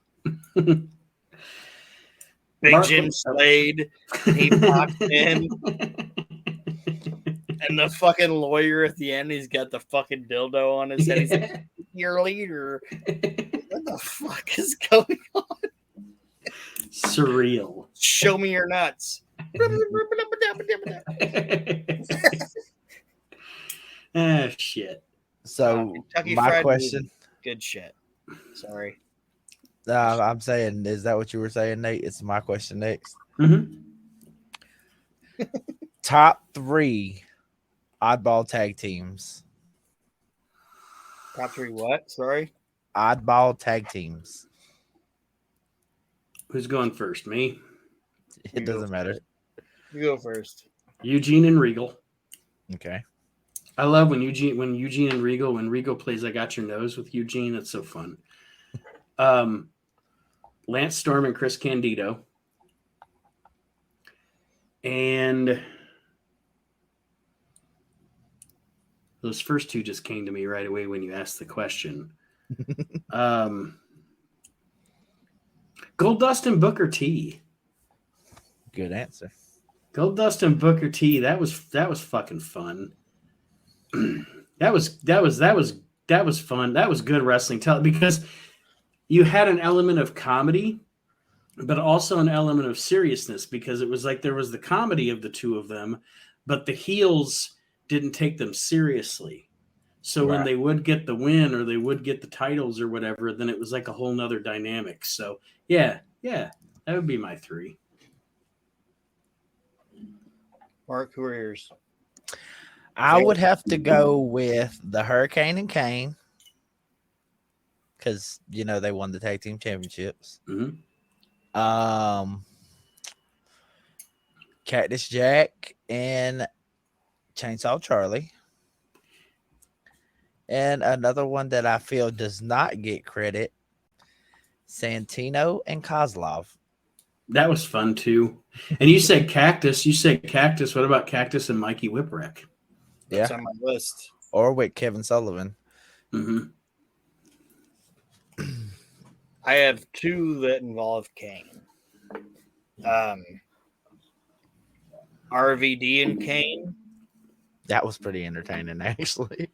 Big Jim Slade, he popped in. And the fucking lawyer at the end, he's got the fucking dildo on his head. He's like, "Your leader." What the fuck is going on? Surreal. Show me your nuts. Ah, shit. So Kentucky my Fried question. Movie. Good shit. Sorry. I'm saying, is that what you were saying, Nate? It's my question next. Mm-hmm. Top 3 oddball tag teams. Top 3 what? Sorry. Oddball tag teams. Who's going first? Me? It doesn't matter. You go first. Eugene and Regal. Okay. I love when Eugene and Regal, when Regal plays I Got Your Nose with Eugene. It's so fun. Lance Storm and Chris Candido. And those first two just came to me right away when you asked the question. Goldust and Booker T. Good answer. Goldust and Booker T. That was fucking fun. that was fun. That was good wrestling. Because you had an element of comedy, but also an element of seriousness, because it was like there was the comedy of the two of them, but the heels didn't take them seriously. So when they would get the win or they would get the titles or whatever, then it was like a whole nother dynamic. So yeah, that would be my 3. Mark, who are yours? I would have to go with the Hurricane and Kane because they won the tag team championships. Mm-hmm. Cactus Jack and Chainsaw Charlie. And another one that I feel does not get credit, Santino and Kozlov. That was fun too. And you said Cactus. What about Cactus and Mikey Whipwreck? That's on my list. Or with Kevin Sullivan. Mm-hmm. I have 2 that involve Kane. RVD and Kane. That was pretty entertaining, actually.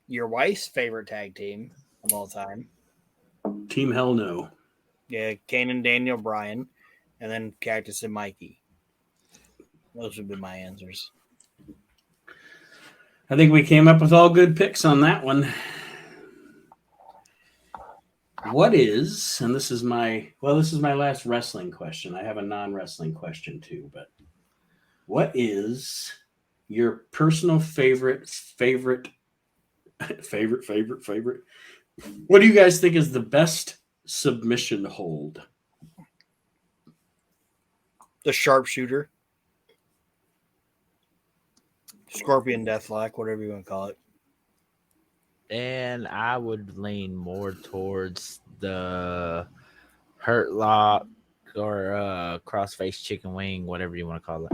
Your wife's favorite tag team of all time. Team Hell No. Yeah, Kane and Daniel Bryan, and then Cactus and Mikey. Those would be my answers. I think we came up with all good picks on that one. What is, and this is my last wrestling question. I have a non-wrestling question too, but what is your personal favorite? What do you guys think is the best submission hold? The sharpshooter. Scorpion Deathlock, whatever you want to call it. And I would lean more towards the Hurt Lock or crossface chicken wing, whatever you want to call it.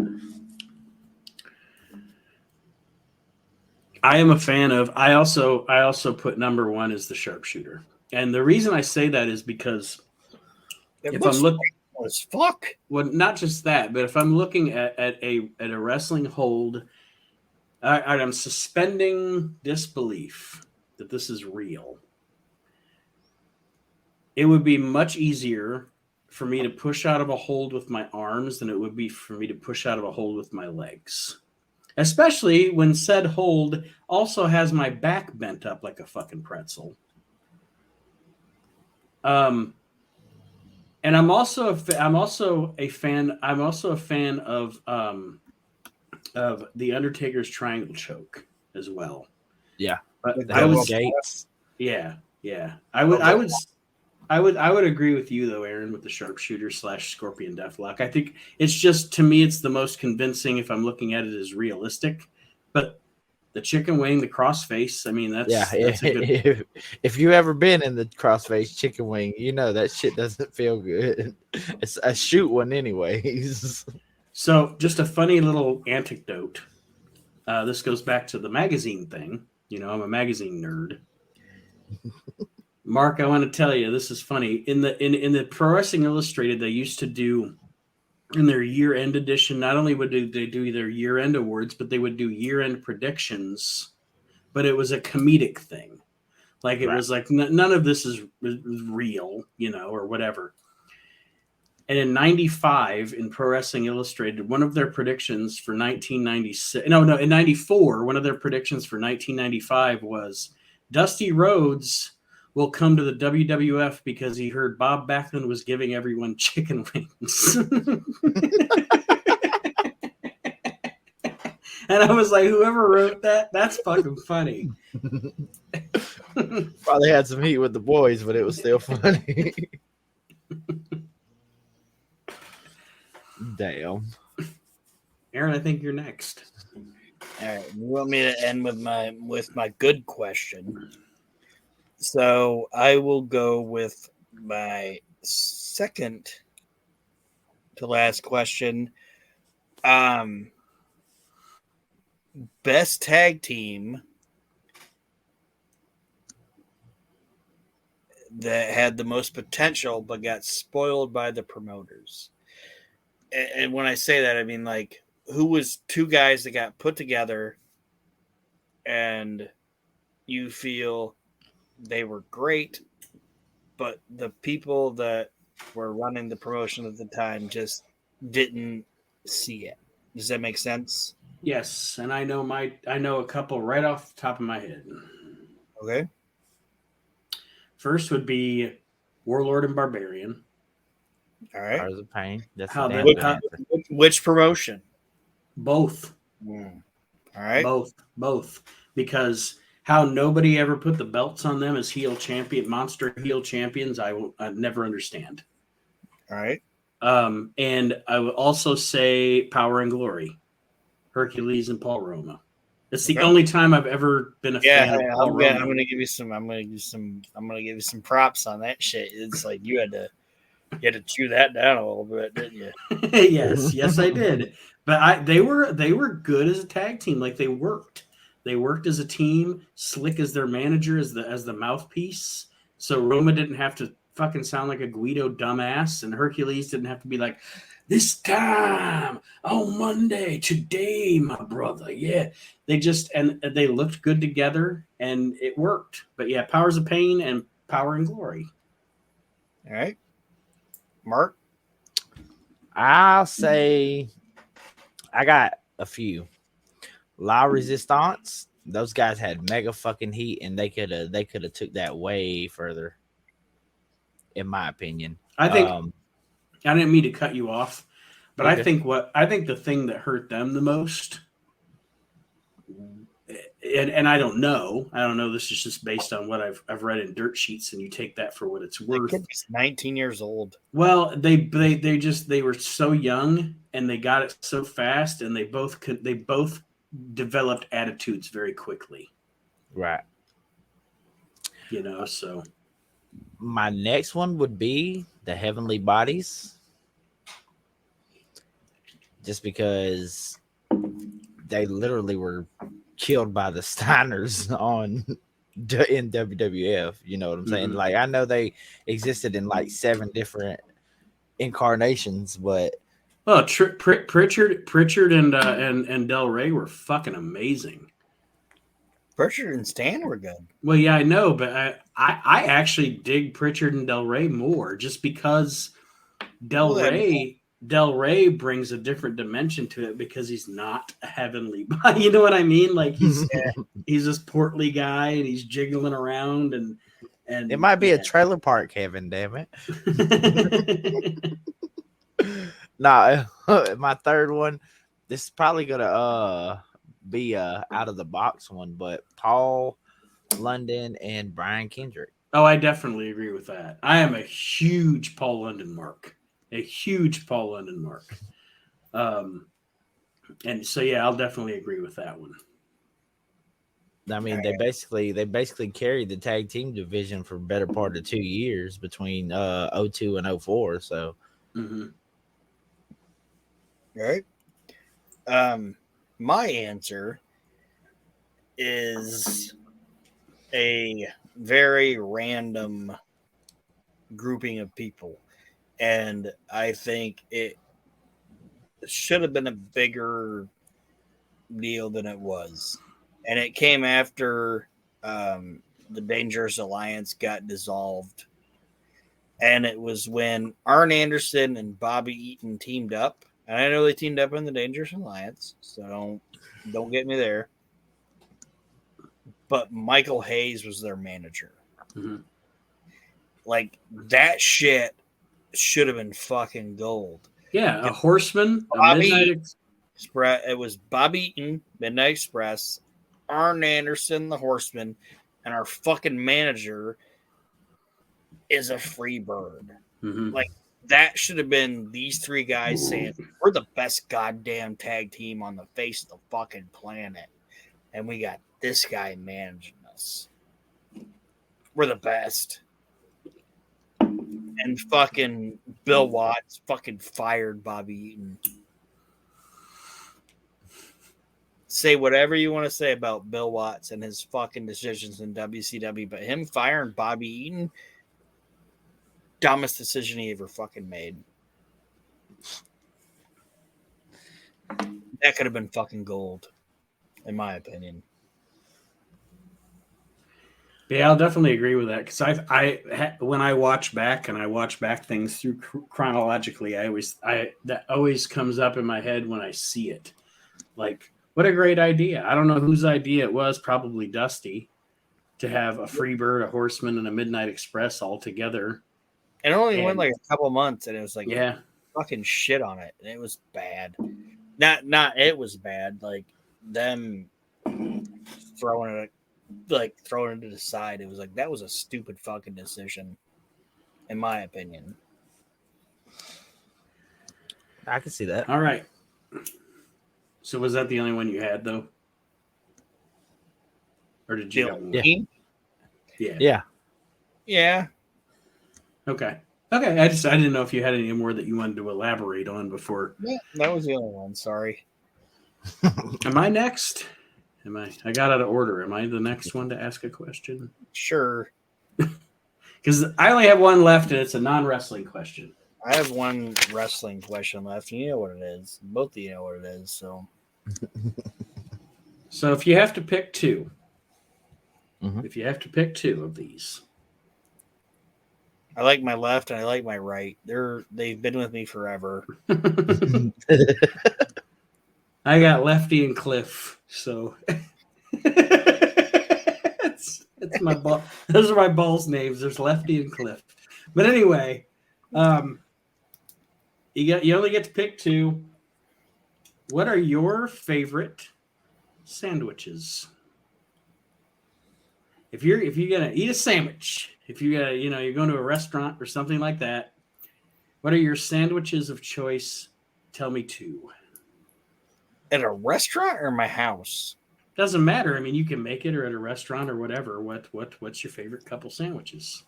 I am a fan of. I also put number 1 as the sharpshooter, and the reason I say that is because if I'm looking, as fuck. Well, not just that, but if I'm looking at a wrestling hold, I'm suspending disbelief that this is real. It would be much easier for me to push out of a hold with my arms than it would be for me to push out of a hold with my legs. Especially when said hold also has my back bent up like a fucking pretzel. And I'm also a fan of the Undertaker's triangle choke as well. Yeah. But I would agree with you though, Aaron, with the sharpshooter / Scorpion Deathlock. I think it's just, to me, it's the most convincing if I'm looking at it as realistic. But the chicken wing, the crossface, I mean, that's a good. If you ever been in the crossface chicken wing, that shit doesn't feel good. It's a shoot one anyways. So just a funny little anecdote. This goes back to the magazine thing. I'm a magazine nerd. Mark, I want to tell you, this is funny. In the Pro Wrestling Illustrated, they used to do in their year-end edition, not only would they do their year-end awards, but they would do year-end predictions. But it was a comedic thing. Like it was like none of this is real, or whatever. And in 95, in Pro Wrestling Illustrated, one of their predictions for 1996, in 94, one of their predictions for 1995 was Dusty Rhodes will come to the WWF because he heard Bob Backlund was giving everyone chicken wings. And I was like, whoever wrote that, that's fucking funny. Probably had some heat with the boys, but it was still funny. Damn. Aaron, I think you're next. All right. You want me to end with my good question? So I will go with my second to last question. Best tag team that had the most potential but got spoiled by the promoters. And when I say that, I mean, like, who was two guys that got put together and you feel they were great, but the people that were running the promotion at the time just didn't see it. Does that make sense? Yes, and I know a couple right off the top of my head. Okay. First would be Warlord and Barbarian. All right. Powers of Pain. That's How a they- damn good how- answer. Which promotion? Both. All right. Both. Because how nobody ever put the belts on them as monster heel champions, I never understand. All right. And I would also say Power and Glory, Hercules and Paul Roma. It's the only time I've ever been a fan of Paul Roma. I'm gonna give you some props on that shit. It's like you had to chew that down a little bit, didn't you? yes, I did. But they were good as a tag team. Like they worked as a team. Slick as their manager, as the mouthpiece. So Roma didn't have to fucking sound like a Guido dumbass, and Hercules didn't have to be like, this time on Monday, today, my brother. Yeah, they looked good together, and it worked. But yeah, Powers of Pain and Power and Glory. All right, Mark. I'll say I got a few. La Resistance. Those guys had mega fucking heat, and they could have took that way further, in my opinion. I think I didn't mean to cut you off, but okay. I think the thing that hurt them the most, and I don't know. This is just based on what I've read in dirt sheets, and you take that for what it's worth. He's 19 years old. Well, they were so young, and they got it so fast, and they both developed attitudes very quickly. Right. So my next one would be the Heavenly Bodies. Just because they literally were killed by the Steiners in WWF. You know what I'm saying? Mm-hmm. Like, I know they existed in like 7 different incarnations, but Pritchard and Del Rey were fucking amazing. Pritchard and Stan were good. Well, yeah, I know, but I actually dig Pritchard and Del Rey more just because Del Rey brings a different dimension to it because he's not a heavenly body. You know what I mean? Like he's this portly guy and he's jiggling around and it might be a trailer park heaven, damn it. Nah, my third one, this is probably gonna be out of the box one, but Paul London and Brian Kendrick. Oh, I definitely agree with that. I am a huge Paul London mark. And so yeah, I'll definitely agree with that one. I mean, they basically carried the tag team division for better part of 2 years between 02 and 04. So right. My answer is a very random grouping of people, and I think it should have been a bigger deal than it was. And it came after the Dangerous Alliance got dissolved. And it was when Arn Anderson and Bobby Eaton teamed up. And I know they teamed up in the Dangerous Alliance, so don't get me there. But Michael Hayes was their manager. Mm-hmm. Like, that shit should have been fucking gold. Yeah, a Horseman, It was Bobby Eaton, Midnight Express, Arn Anderson, the Horseman, and our fucking manager is a free bird. Mm-hmm. Like, that should have been these 3 guys saying, we're the best goddamn tag team on the face of the fucking planet. And we got this guy managing us. We're the best. And fucking Bill Watts fucking fired Bobby Eaton. Say whatever you want to say about Bill Watts and his fucking decisions in WCW, but him firing Bobby Eaton dumbest decision he ever fucking made. That could have been fucking gold, in my opinion. Yeah, I'll definitely agree with that because when I watch back things through chronologically, that always comes up in my head when I see it. Like, what a great idea! I don't know whose idea it was. Probably Dusty, to have a Freebird, a Horseman, and a Midnight Express all together. It only went like a couple months, and it was like, yeah, fucking shit on it. And it was bad. Not it was bad. Like them throwing it to the side. It was like that was a stupid fucking decision, in my opinion. I can see that. All right. So was that the only one you had though, or did you have one? Yeah. Okay. I didn't know if you had any more that you wanted to elaborate on before. Yeah, that was the only one. Sorry. Am I next? I got out of order. Am I the next one to ask a question? Sure. Because I only have one left, and it's a non-wrestling question. I have one wrestling question left. You know what it is. Both of you know what it is. So if you have to pick two, Mm-hmm. if you have to pick two of these, I like my left and I like my right. They've been with me forever. I got Lefty and Cliff. So it's my ball. Those are my balls' names. There's Lefty and Cliff. But anyway, you only get to pick two. What are your favorite sandwiches? If you're gonna eat a sandwich, if you gotta, you're going to a restaurant or something like that, what are your sandwiches of choice? Tell me two. At a restaurant or my house? Doesn't matter. I mean, you can make it or at a restaurant or whatever. What's your favorite couple sandwiches?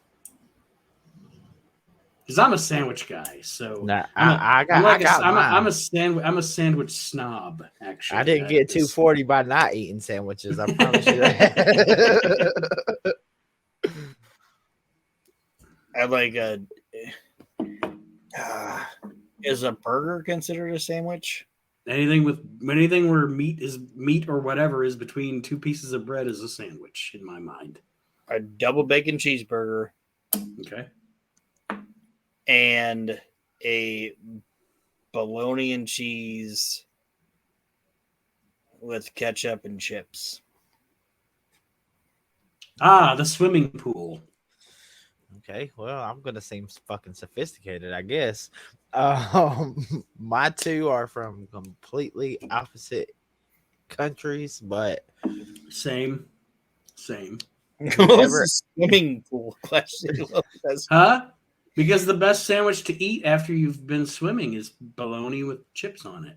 Because I'm a sandwich guy, so Nah, I'm a sandwich snob. Actually, I didn't get 240 by not eating sandwiches. I promise you that. I like is a burger considered a sandwich? Anything where meat or whatever is between two pieces of bread is a sandwich in my mind. A double bacon cheeseburger. Okay. And a bologna and cheese with ketchup and chips. The swimming pool. Okay, well, I'm gonna seem fucking sophisticated, I guess. My two are from completely opposite countries, but same. What's the swimming pool question? Huh? Because the best sandwich to eat after you've been swimming is bologna with chips on it.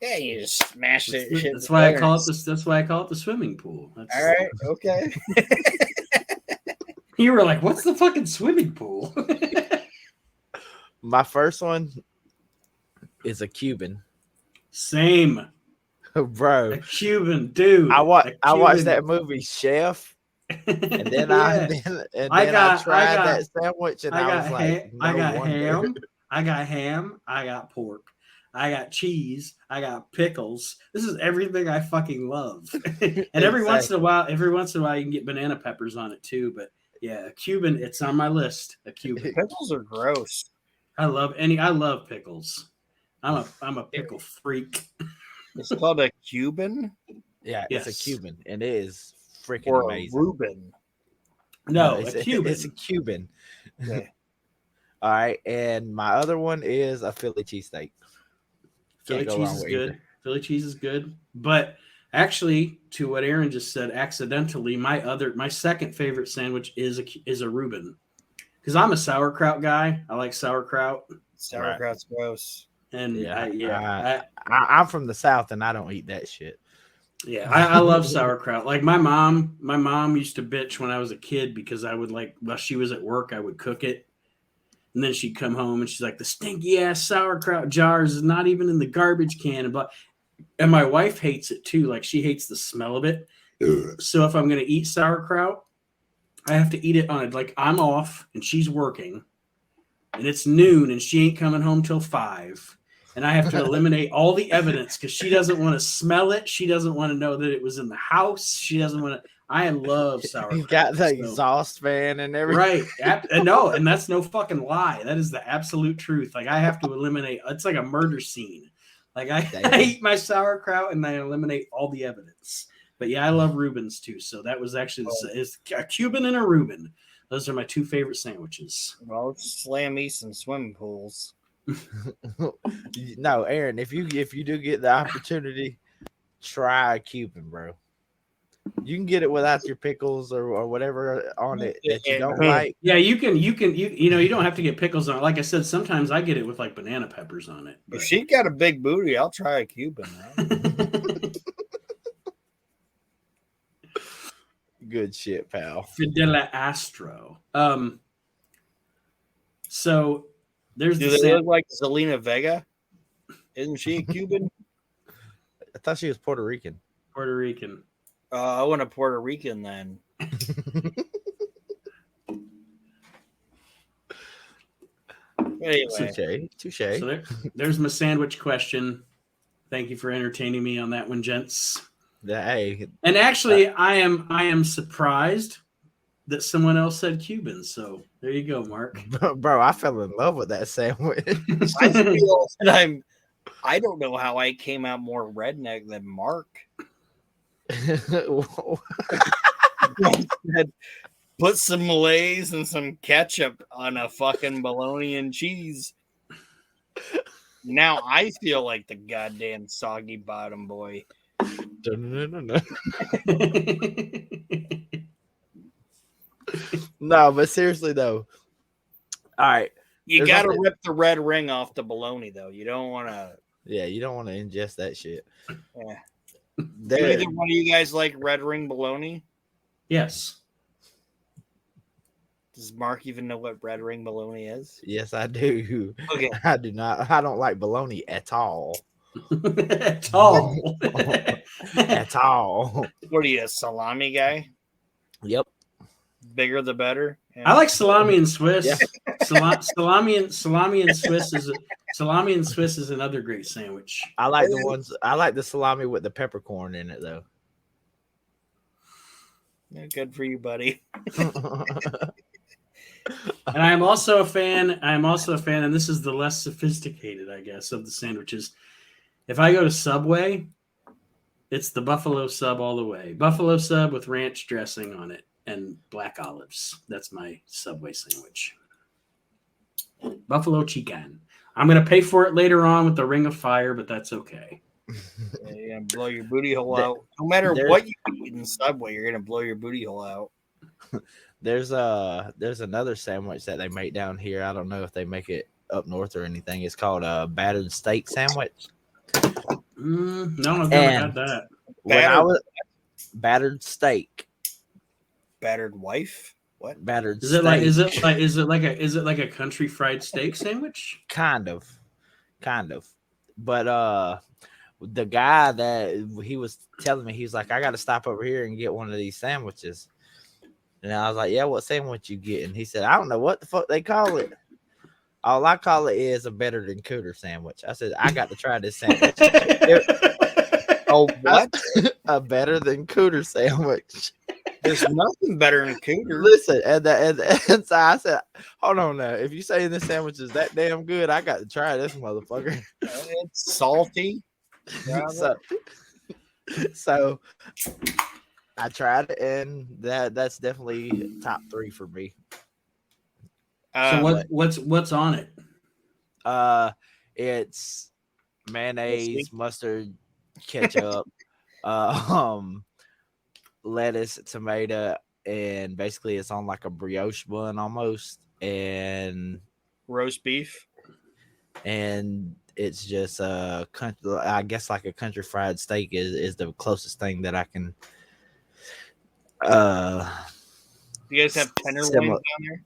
Yeah, you just smash it. That's why I call it the swimming pool. All right, okay. You were like, "What's the fucking swimming pool?" My first one is a Cuban. Same, bro. A Cuban, dude. I watched that movie Chef. And then I tried that sandwich, and I was like, I got ham, I got pork, I got cheese, I got pickles. This is everything I fucking love. And every once in a while, you can get banana peppers on it too. But yeah, a Cuban, it's on my list. A Cuban. Pickles are gross. I love pickles. I'm a pickle freak. It's called a Cuban. Yeah, yes. It's a Cuban, and it is freaking amazing. Reuben. No, it's a Cuban. It's a Cuban. Okay. All right, and my other one is a Philly cheesesteak. Philly cheese is good. Philly cheese is good, but actually, to what Aaron just said, accidentally, my second favorite sandwich is a Reuben, because I'm a sauerkraut guy. I like sauerkraut. Sauerkraut's gross. And I'm from the South, and I don't eat that shit. Yeah, I love sauerkraut. Like my mom used to bitch when I was a kid because I would while she was at work, I would cook it. And then she'd come home and she's like, the stinky ass sauerkraut jars is not even in the garbage can. And my wife hates it too. Like she hates the smell of it. So if I'm going to eat sauerkraut, I have to eat it on it. Like I'm off and she's working. and it's noon, and she ain't coming home till 5. And I have to eliminate all the evidence because she doesn't want to smell it. She doesn't want to know that it was in the house. She doesn't want to. I love sauerkraut. He's got the exhaust fan and everything. Right. No, and that's no fucking lie. That is the absolute truth. Like, I have to eliminate. It's like a murder scene. Like, I eat my sauerkraut and I eliminate all the evidence. But yeah, I love Reubens too. So that was actually it's a Cuban and a Reuben. Those are my 2 favorite sandwiches. Well, slam me some swimming pools. No, Aaron, if you do get the opportunity, try a Cuban, bro. You can get it without your pickles or whatever on it that you don't like. Yeah, you don't have to get pickles on it. Like I said, sometimes I get it with like banana peppers on it. If she got a big booty, I'll try a Cuban. Good shit, pal. Fidela Astro. So there's Do they look like Zelina Vega? Isn't she a Cuban? I thought she was Puerto Rican. Puerto Rican. I want a Puerto Rican then. Anyway. Touche. So there's my sandwich question. Thank you for entertaining me on that one, gents. Hey. And actually, I am surprised that someone else said Cuban. So there you go, Mark. Bro, I fell in love with that sandwich. I feel that I don't know how I came out more redneck than Mark. Put some Lay's and some ketchup on a fucking bologna and cheese. Now I feel like the goddamn soggy bottom boy. No, but seriously though. All right. You got to rip the red ring off the bologna though. You don't want to. Yeah, you don't want to ingest that shit. Yeah. Do either one of you guys like red ring bologna? Yes. Does Mark even know what red ring bologna is? Yes, I do. Okay. I do not. I don't like bologna at all. At all. At all. What are you, a salami guy? Yep. Bigger the better. Yeah. I like salami and Swiss. Yeah. Salami and Swiss is another great sandwich. I like the ones. I like the salami with the peppercorn in it though. Yeah, good for you, buddy. And I am also a fan, and this is the less sophisticated, I guess, of the sandwiches. If I go to Subway, it's the buffalo sub all the way. Buffalo sub with ranch dressing on it and black olives. That's my Subway sandwich. Buffalo chicken. I'm going to pay for it later on with the Ring of Fire, but that's okay. Yeah, blow your booty hole out. No matter what you eat in Subway, you're going to blow your booty hole out. There's another sandwich that they make down here. I don't know if they make it up north or anything. It's called a battered steak sandwich. No, I've never had that. When I was battered steak. Battered wife? What? Battered Is steak. Is it like a country fried steak sandwich? Kind of. But the guy that he was telling me, he's like, I got to stop over here and get one of these sandwiches. And I was like, yeah, what sandwich you get? And he said, I don't know what the fuck they call it. All I call it is a better than cooter sandwich. I said, I got to try this sandwich. Oh, what? A better than cooter sandwich. There's nothing better than cooter. Listen, and so I said, hold on now. If you say this sandwich is that damn good, I got to try this motherfucker. It's salty. So I tried it, and that's definitely top 3 for me. So what's on it? It's mayonnaise, mustard, ketchup, lettuce, tomato, and basically it's on like a brioche bun almost, and roast beef, and it's just I guess like a country fried steak is the closest thing that I can. You guys have tenderloins down there?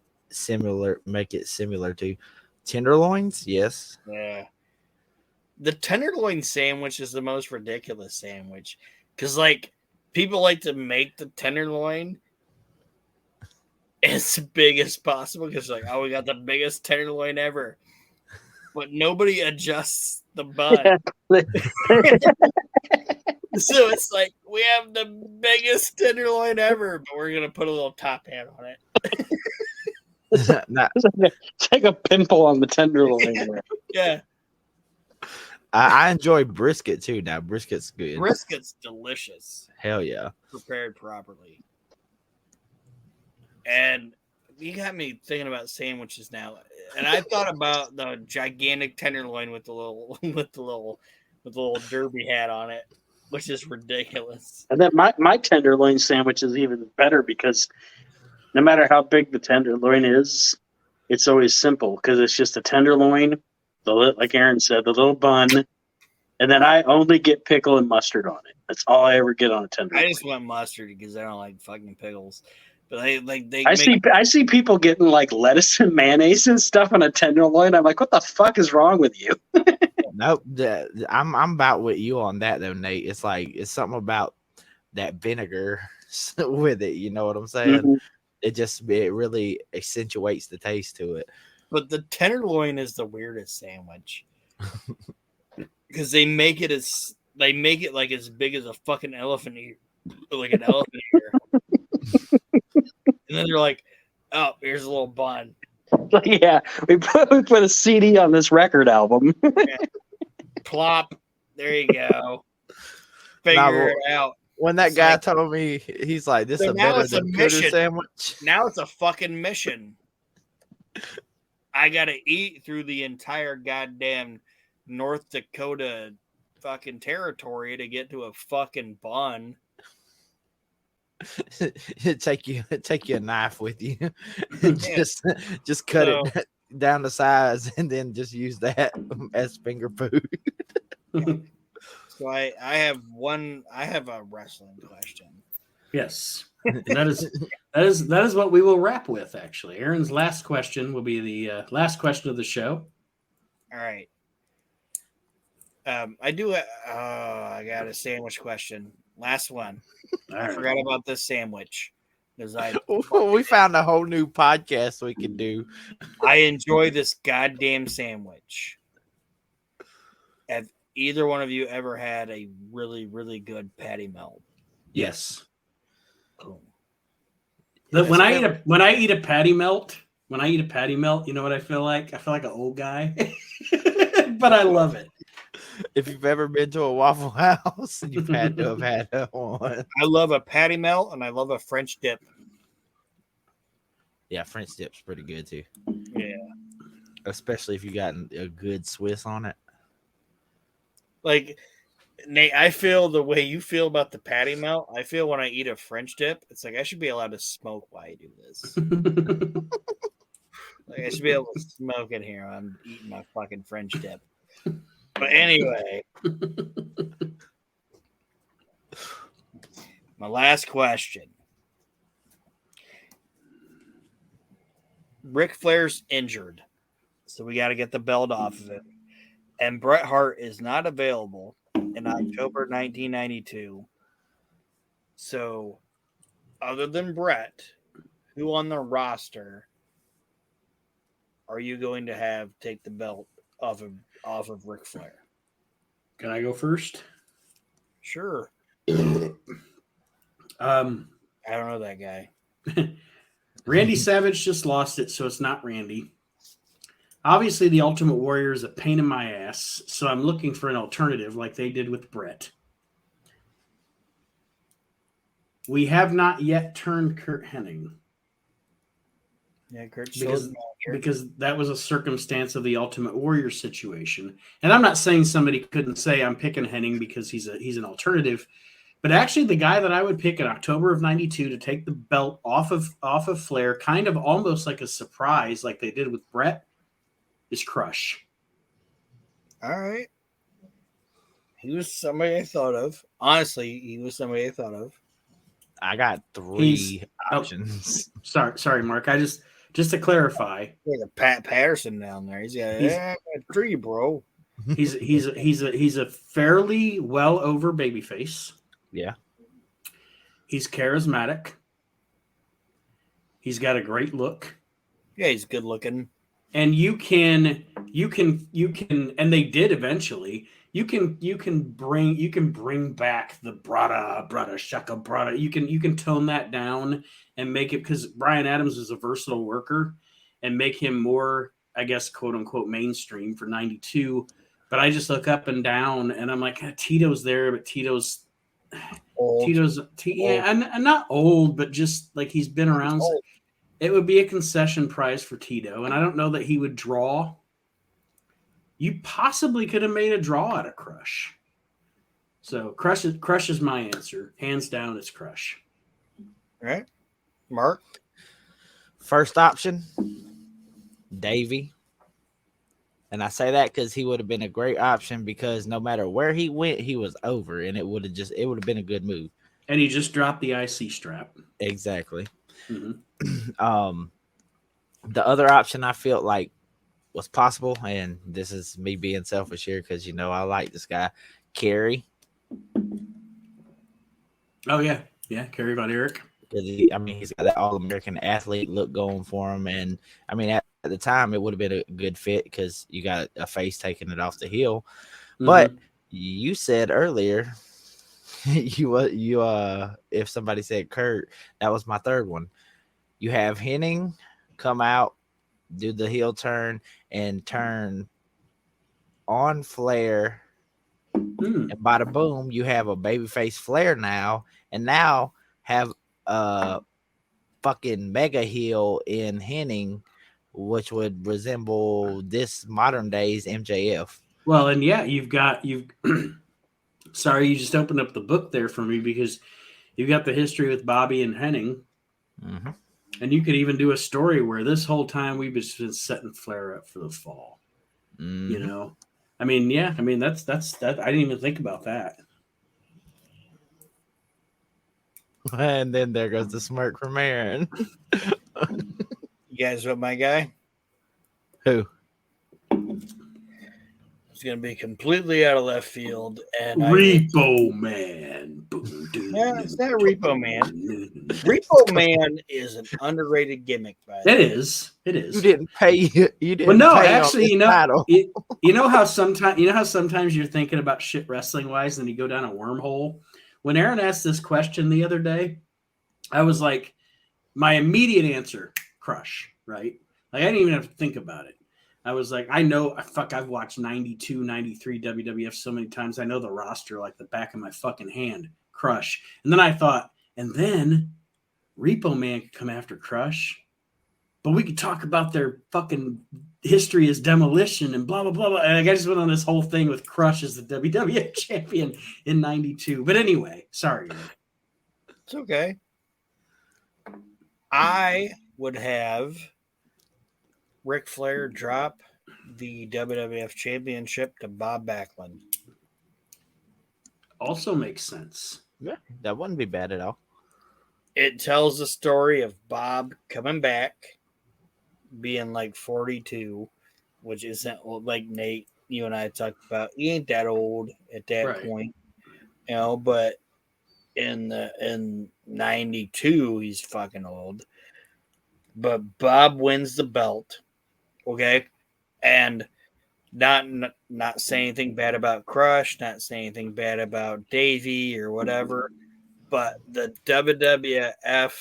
Make it similar to tenderloins. Yes. Yeah. The tenderloin sandwich is the most ridiculous sandwich because, like, people like to make the tenderloin as big as possible because like, oh, we got the biggest tenderloin ever. But nobody adjusts the bun. So it's like, we have the biggest tenderloin ever, but we're going to put a little top hat on it. It's like a pimple on the tenderloin. Yeah. I enjoy brisket too. Now brisket's good. Brisket's delicious. Hell yeah. Prepared properly. And you got me thinking about sandwiches now. And I thought about the gigantic tenderloin with the little derby hat on it, which is ridiculous. And then my tenderloin sandwich is even better because no matter how big the tenderloin is, it's always simple because it's just a tenderloin, like Aaron said, the little bun, and then I only get pickle and mustard on it. That's all I ever get on a tenderloin. I just want mustard because I don't like fucking pickles. But I see people getting like lettuce and mayonnaise and stuff on a tenderloin. I'm like, what the fuck is wrong with you? Nope. I'm about with you on that though, Nate. It's like it's something about that vinegar with it. You know what I'm saying? Mm-hmm. It really accentuates the taste to it. But the tenderloin is the weirdest sandwich because they make it like as big as a fucking elephant ear, like an elephant ear. And then they're like, "Oh, here's a little bun." Yeah, we put a CD on this record album. Yeah. Plop. There you go. Figure it out. When that guy told me, he's like, "This is better than a critter sandwich." Now it's a fucking mission. I gotta eat through the entire goddamn North Dakota fucking territory to get to a fucking bun. take you a knife with you. just cut it down to size and then just use that as finger food. So I have a wrestling question. Yes. That is what we will wrap with, actually. Aaron's last question will be the last question of the show. All right. I got a sandwich question. Last one. I forgot about this sandwich. We found a whole new podcast we can do. I enjoy this goddamn sandwich. Have either one of you ever had a really, really good patty melt? Yes. Cool. When I eat a patty melt, you know what I feel like? I feel like an old guy. But I love it. If you've ever been to a Waffle House, you've had to have had one. I love a patty melt and I love a French dip. Yeah, French dip's pretty good too. Yeah. Especially if you got a good Swiss on it. Like, Nate, I feel the way you feel about the patty melt. I feel when I eat a French dip, it's like I should be allowed to smoke while I do this. Like I should be able to smoke in here. I'm eating my fucking French dip. But anyway, my last question. Ric Flair's injured, so we got to get the belt off of it. And Bret Hart is not available in October 1992. So, other than Bret, who on the roster are you going to have take the belt off of Ric Flair? Can I go first? Sure. I don't know that guy. Randy Savage just lost it, so it's not Randy. Obviously, the Ultimate Warrior is a pain in my ass, so I'm looking for an alternative like they did with Bret. We have not yet turned Kurt Hennig. Yeah, because that was a circumstance of the Ultimate Warrior situation. And I'm not saying somebody couldn't say I'm picking Hennig because he's an alternative, but actually the guy that I would pick in October of 92 to take the belt off of Flair, kind of almost like a surprise like they did with Bret, is Crush. All right. He was somebody I thought of. Honestly, he was somebody I thought of. I got three options. Sorry, Mark. Just to clarify, there's a Pat Patterson down there. He's got a tree, bro. He's a fairly well over babyface. Yeah. He's charismatic. He's got a great look. Yeah, he's good looking. And you can, and they did eventually. You can bring back the brada shaka brada. You can tone that down and make it, because Bryan Adams is a versatile worker, and make him more, I guess, quote unquote, mainstream for 92. But I just look up and down, and I'm like, Tito's there, but Tito's Old. yeah, and not old, but just like he's been around. Old. It would be a concession price for Tito, and I don't know that he would draw. You possibly could have made a draw out of Crush. So Crush is my answer. Hands down, it's Crush. All right. Mark? First option, Davey. And I say that because he would have been a great option, because no matter where he went, he was over, and it would have been a good move. And he just dropped the IC strap. Exactly. Mm-hmm. The other option I felt like was possible, and this is me being selfish here because I like this guy, Kerry. Oh yeah, Kerry Von Erich. Because he's got that All-American athlete look going for him, and at the time it would have been a good fit because you got a face taking it off the heel. Mm-hmm. But you said earlier, if somebody said Kurt, that was my third one. You have Hennig come out, do the heel turn, and turn on Flair. And bada boom, you have a babyface Flair now, and now have a fucking mega heel in Hennig, which would resemble this modern day's MJF. Well, and yeah, you've sorry, you just opened up the book there for me, because you've got the history with Bobby and Hennig. Mm-hmm. And you could even do a story where this whole time we've just been setting Flair up for the fall. Mm-hmm. That's that. I didn't even think about that. And then there goes the smirk from Aaron. You guys know my guy? Who? It's going to be completely out of left field. And Repo Man. Yeah, it's not Repo Man. Repo Man is an underrated gimmick. It is. You didn't pay. You didn't. Well, no, pay actually, you know how sometimes you're thinking about shit wrestling wise, and you go down a wormhole. When Aaron asked this question the other day, I was like, my immediate answer, Crush. Right? Like, I didn't even have to think about it. I was like, I've watched 92, 93 WWF so many times. I know the roster like the back of my fucking hand. Crush. And then I thought, and then Repo Man could come after Crush, but we could talk about their fucking history as Demolition and blah, blah, blah, blah. And I just went on this whole thing with Crush as the WWF champion in 92. But anyway, sorry. It's okay. I would have Ric Flair drop the WWF Championship to Bob Backlund. Also makes sense. Yeah, that wouldn't be bad at all. It tells the story of Bob coming back, being like 42, which isn't old, like Nate, you and I talked about. He ain't that old at that point, but in 92, he's fucking old. But Bob wins the belt. Okay, and not saying anything bad about Crush, not saying anything bad about Davey or whatever, but the WWF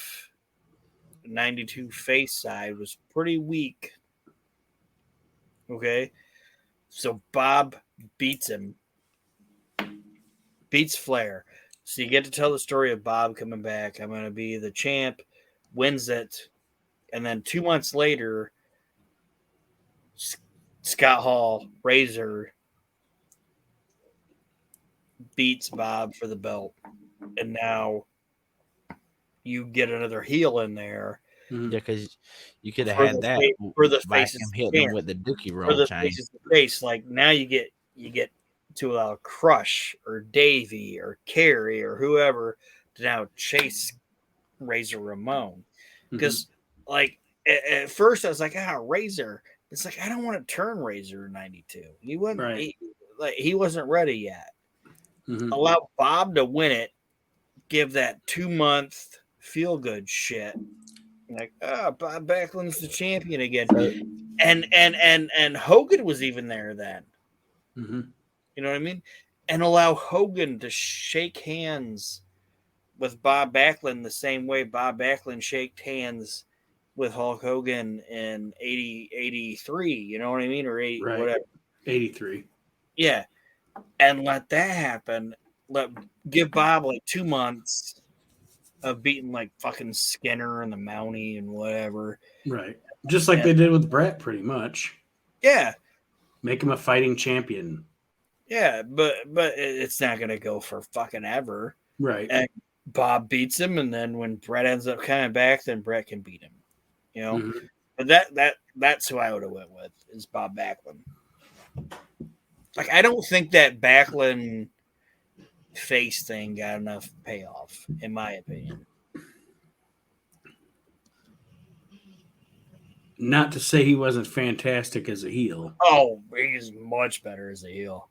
92 face side was pretty weak. Okay, so Bob beats Flair. So you get to tell the story of Bob coming back. I'm going to be the champ, wins it, and then 2 months later, Scott Hall, Razor, beats Bob for the belt. And now you get another heel in there. Yeah, because you could have had that for the faces hitting with the Dookie roll for the chain. faces of face. Like now you get to allow Crush or Davey or Kerry or whoever to now chase Razor Ramon. Because like at first I was like, Razor. It's like I don't want to turn Razor in 92. He wasn't he wasn't ready yet. Allow Bob to win it, give that 2 month feel good shit, Like, Bob Backlund's the champion again. And Hogan was even there then. Mm-hmm. You know what I mean? And allow Hogan to shake hands with Bob Backlund the same way Bob Backlund shaked hands with Hulk Hogan in 83, you know what I mean? Or 80, Right. whatever. 83. Yeah. And let that happen. Give Bob like 2 months of beating like fucking Skinner and the Mountie and whatever. Right. Just like they did with Brett, pretty much. Yeah. Make him a fighting champion. Yeah, but it's not going to go for fucking ever. Right. And Bob beats him, and then when Brett ends up coming back, then Brett can beat him. You know? Mm-hmm. But that's who I would have went with, is Bob Backlund. Like, I don't think that Backlund face thing got enough payoff, in my opinion. Not to say he wasn't fantastic as a heel. Oh, he's much better as a heel.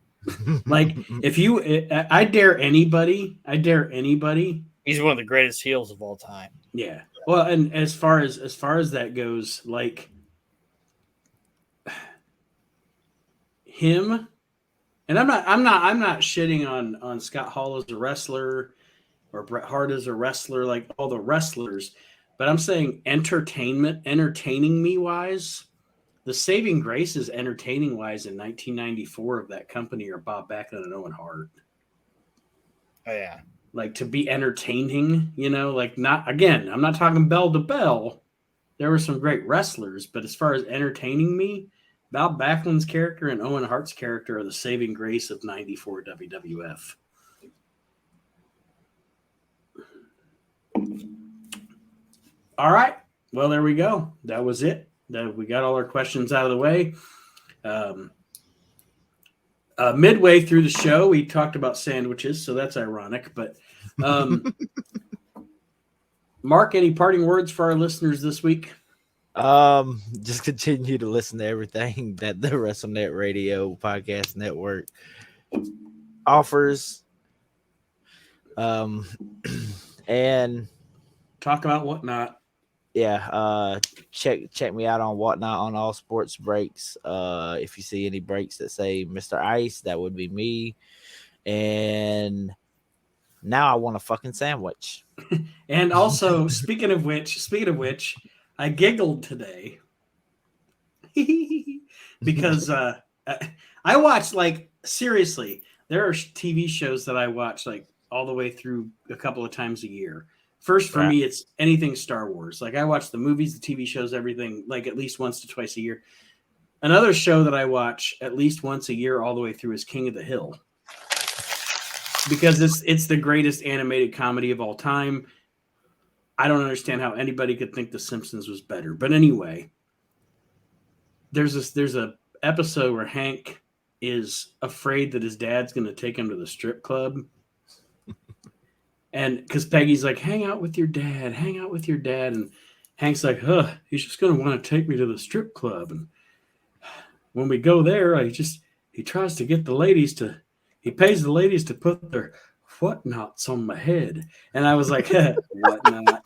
Like, if you, I dare anybody. He's one of the greatest heels of all time. Yeah. Well, and as far as that goes, like him, and I'm not shitting on Scott Hall as a wrestler or Bret Hart as a wrestler, like all the wrestlers, but I'm saying entertaining me wise, the saving graces entertaining wise in 1994 of that company are Bob Backlund and Owen Hart. Oh yeah. Like, to be entertaining, you know, like, not, again, I'm not talking bell to bell. There were some great wrestlers, but as far as entertaining me, Bob Backlund's character and Owen Hart's character are the saving grace of 94 WWF. All right. Well, there we go. That was it. We got all our questions out of the way. Midway through the show, we talked about sandwiches, so that's ironic. But Mark, any parting words for our listeners this week? Just continue to listen to everything that the WrestleNet Radio Podcast Network offers. And talk about Whatnot. Yeah, check me out on Whatnot on all sports breaks. If you see any breaks that say Mr. Ice, that would be me. And now I want a fucking sandwich. And also, speaking of which, I giggled today because I watch, like, seriously, there are TV shows that I watch like all the way through a couple of times a year. First, for me, it's anything Star Wars. Like, I watch the movies, the TV shows, everything, like, at least once to twice a year. Another show that I watch at least once a year all the way through is King of the Hill. Because it's the greatest animated comedy of all time. I don't understand how anybody could think The Simpsons was better. But anyway, there's a episode where Hank is afraid that his dad's going to take him to the strip club. And because Peggy's like, hang out with your dad. And Hank's like, he's just going to want to take me to the strip club. And when we go there, he tries to get he pays the ladies to put their whatnots on my head. And I was like, whatnot?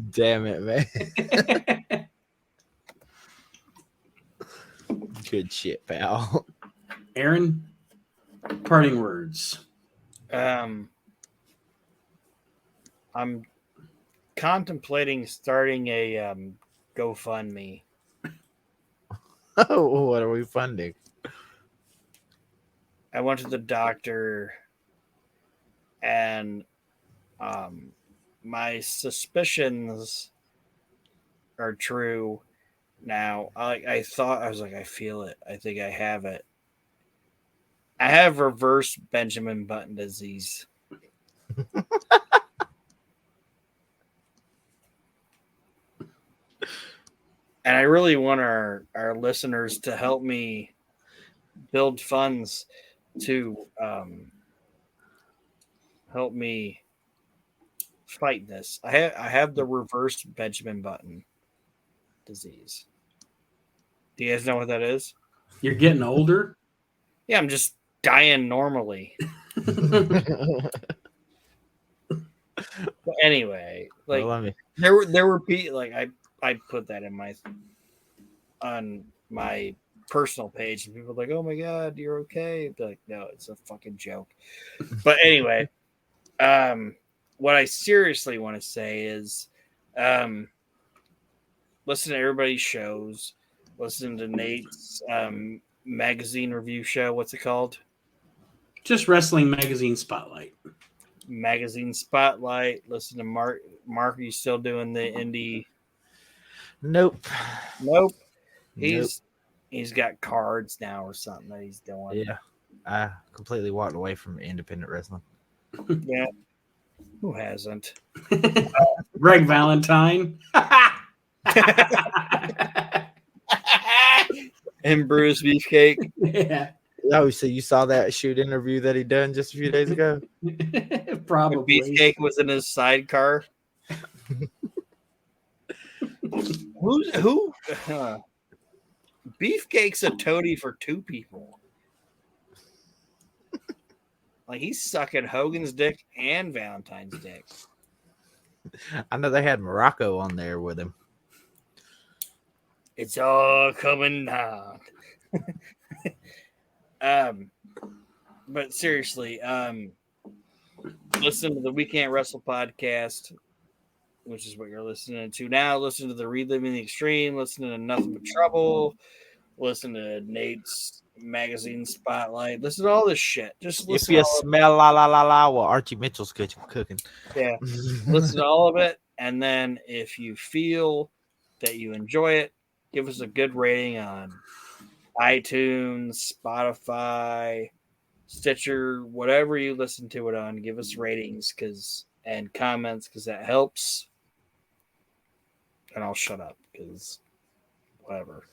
Damn it, man. Good shit, pal. Aaron, parting words. I'm contemplating starting a GoFundMe. Oh, what are we funding? I went to the doctor, and my suspicions are true now. I feel it. I think I have it. I have reverse Benjamin Button disease. And I really want our listeners to help me build funds to help me fight this. I have the reverse Benjamin Button disease. Do you guys know what that is? You're getting older? Yeah, I'm just dying normally. Anyway, like Well, there were people like I put that on my personal page, and people were like, "Oh my god, you're okay?" I'd be like, "No, it's a fucking joke." But anyway, what I seriously want to say is, listen to everybody's shows. Listen to Nate's magazine review show. What's it called? Just Wrestling Magazine Spotlight. Magazine Spotlight. Listen to Mark. Mark, are you still doing the indie? Nope. He's got cards now or something that he's doing. Yeah. I completely walked away from independent wrestling. Yeah. Who hasn't? Greg Valentine. And Bruce Beefcake. Yeah. Oh, so you saw that shoot interview that he done just a few days ago? Probably. Beefcake was in his sidecar. Who? Beefcake's a toady for two people. Like he's sucking Hogan's dick and Valentine's dick. I know they had Morocco on there with him. It's all coming out. But seriously, listen to the We Can't Wrestle podcast, which is what you're listening to now. Listen to the Reliving the Extreme. Listen to Nothing But Trouble. Listen to Nate's magazine Spotlight. Listen to all this shit. Just listen. If you smell la la la la, well, Archie Mitchell's cooking. Yeah, listen to all of it, and then if you feel that you enjoy it, give us a good rating on iTunes, Spotify, Stitcher, whatever you listen to it on. Give us ratings and comments because that helps. And I'll shut up because whatever.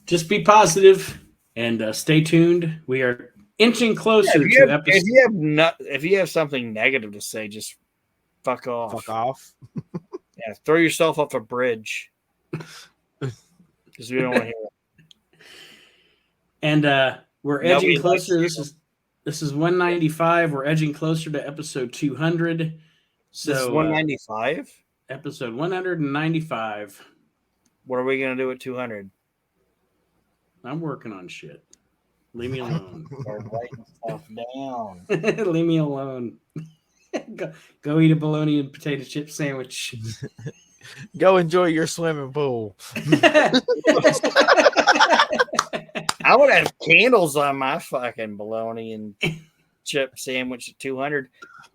Just be positive and stay tuned. We are inching closer to episode. If you have something negative to say, just fuck off. Fuck off. Yeah, throw yourself off a bridge. Because we don't want to hear it. And we're edging closer. This is 195. We're edging closer to episode 200. So this is 195? Episode 195. What are we going to do at 200? I'm working on shit. Leave me alone. Start writing stuff down. Leave me alone. Go eat a bologna and potato chip sandwich. Go enjoy your swimming pool. I would have candles on my fucking bologna and chip sandwich at 200.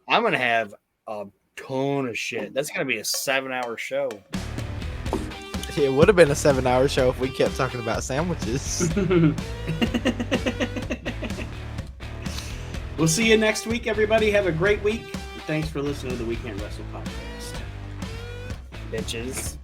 I'm going to have a ton of shit. That's going to be a 7-hour show. It would have been a 7-hour show if we kept talking about sandwiches. We'll see you next week, everybody. Have a great week. Thanks for listening to the We Can't Wrestle podcast. Bitches.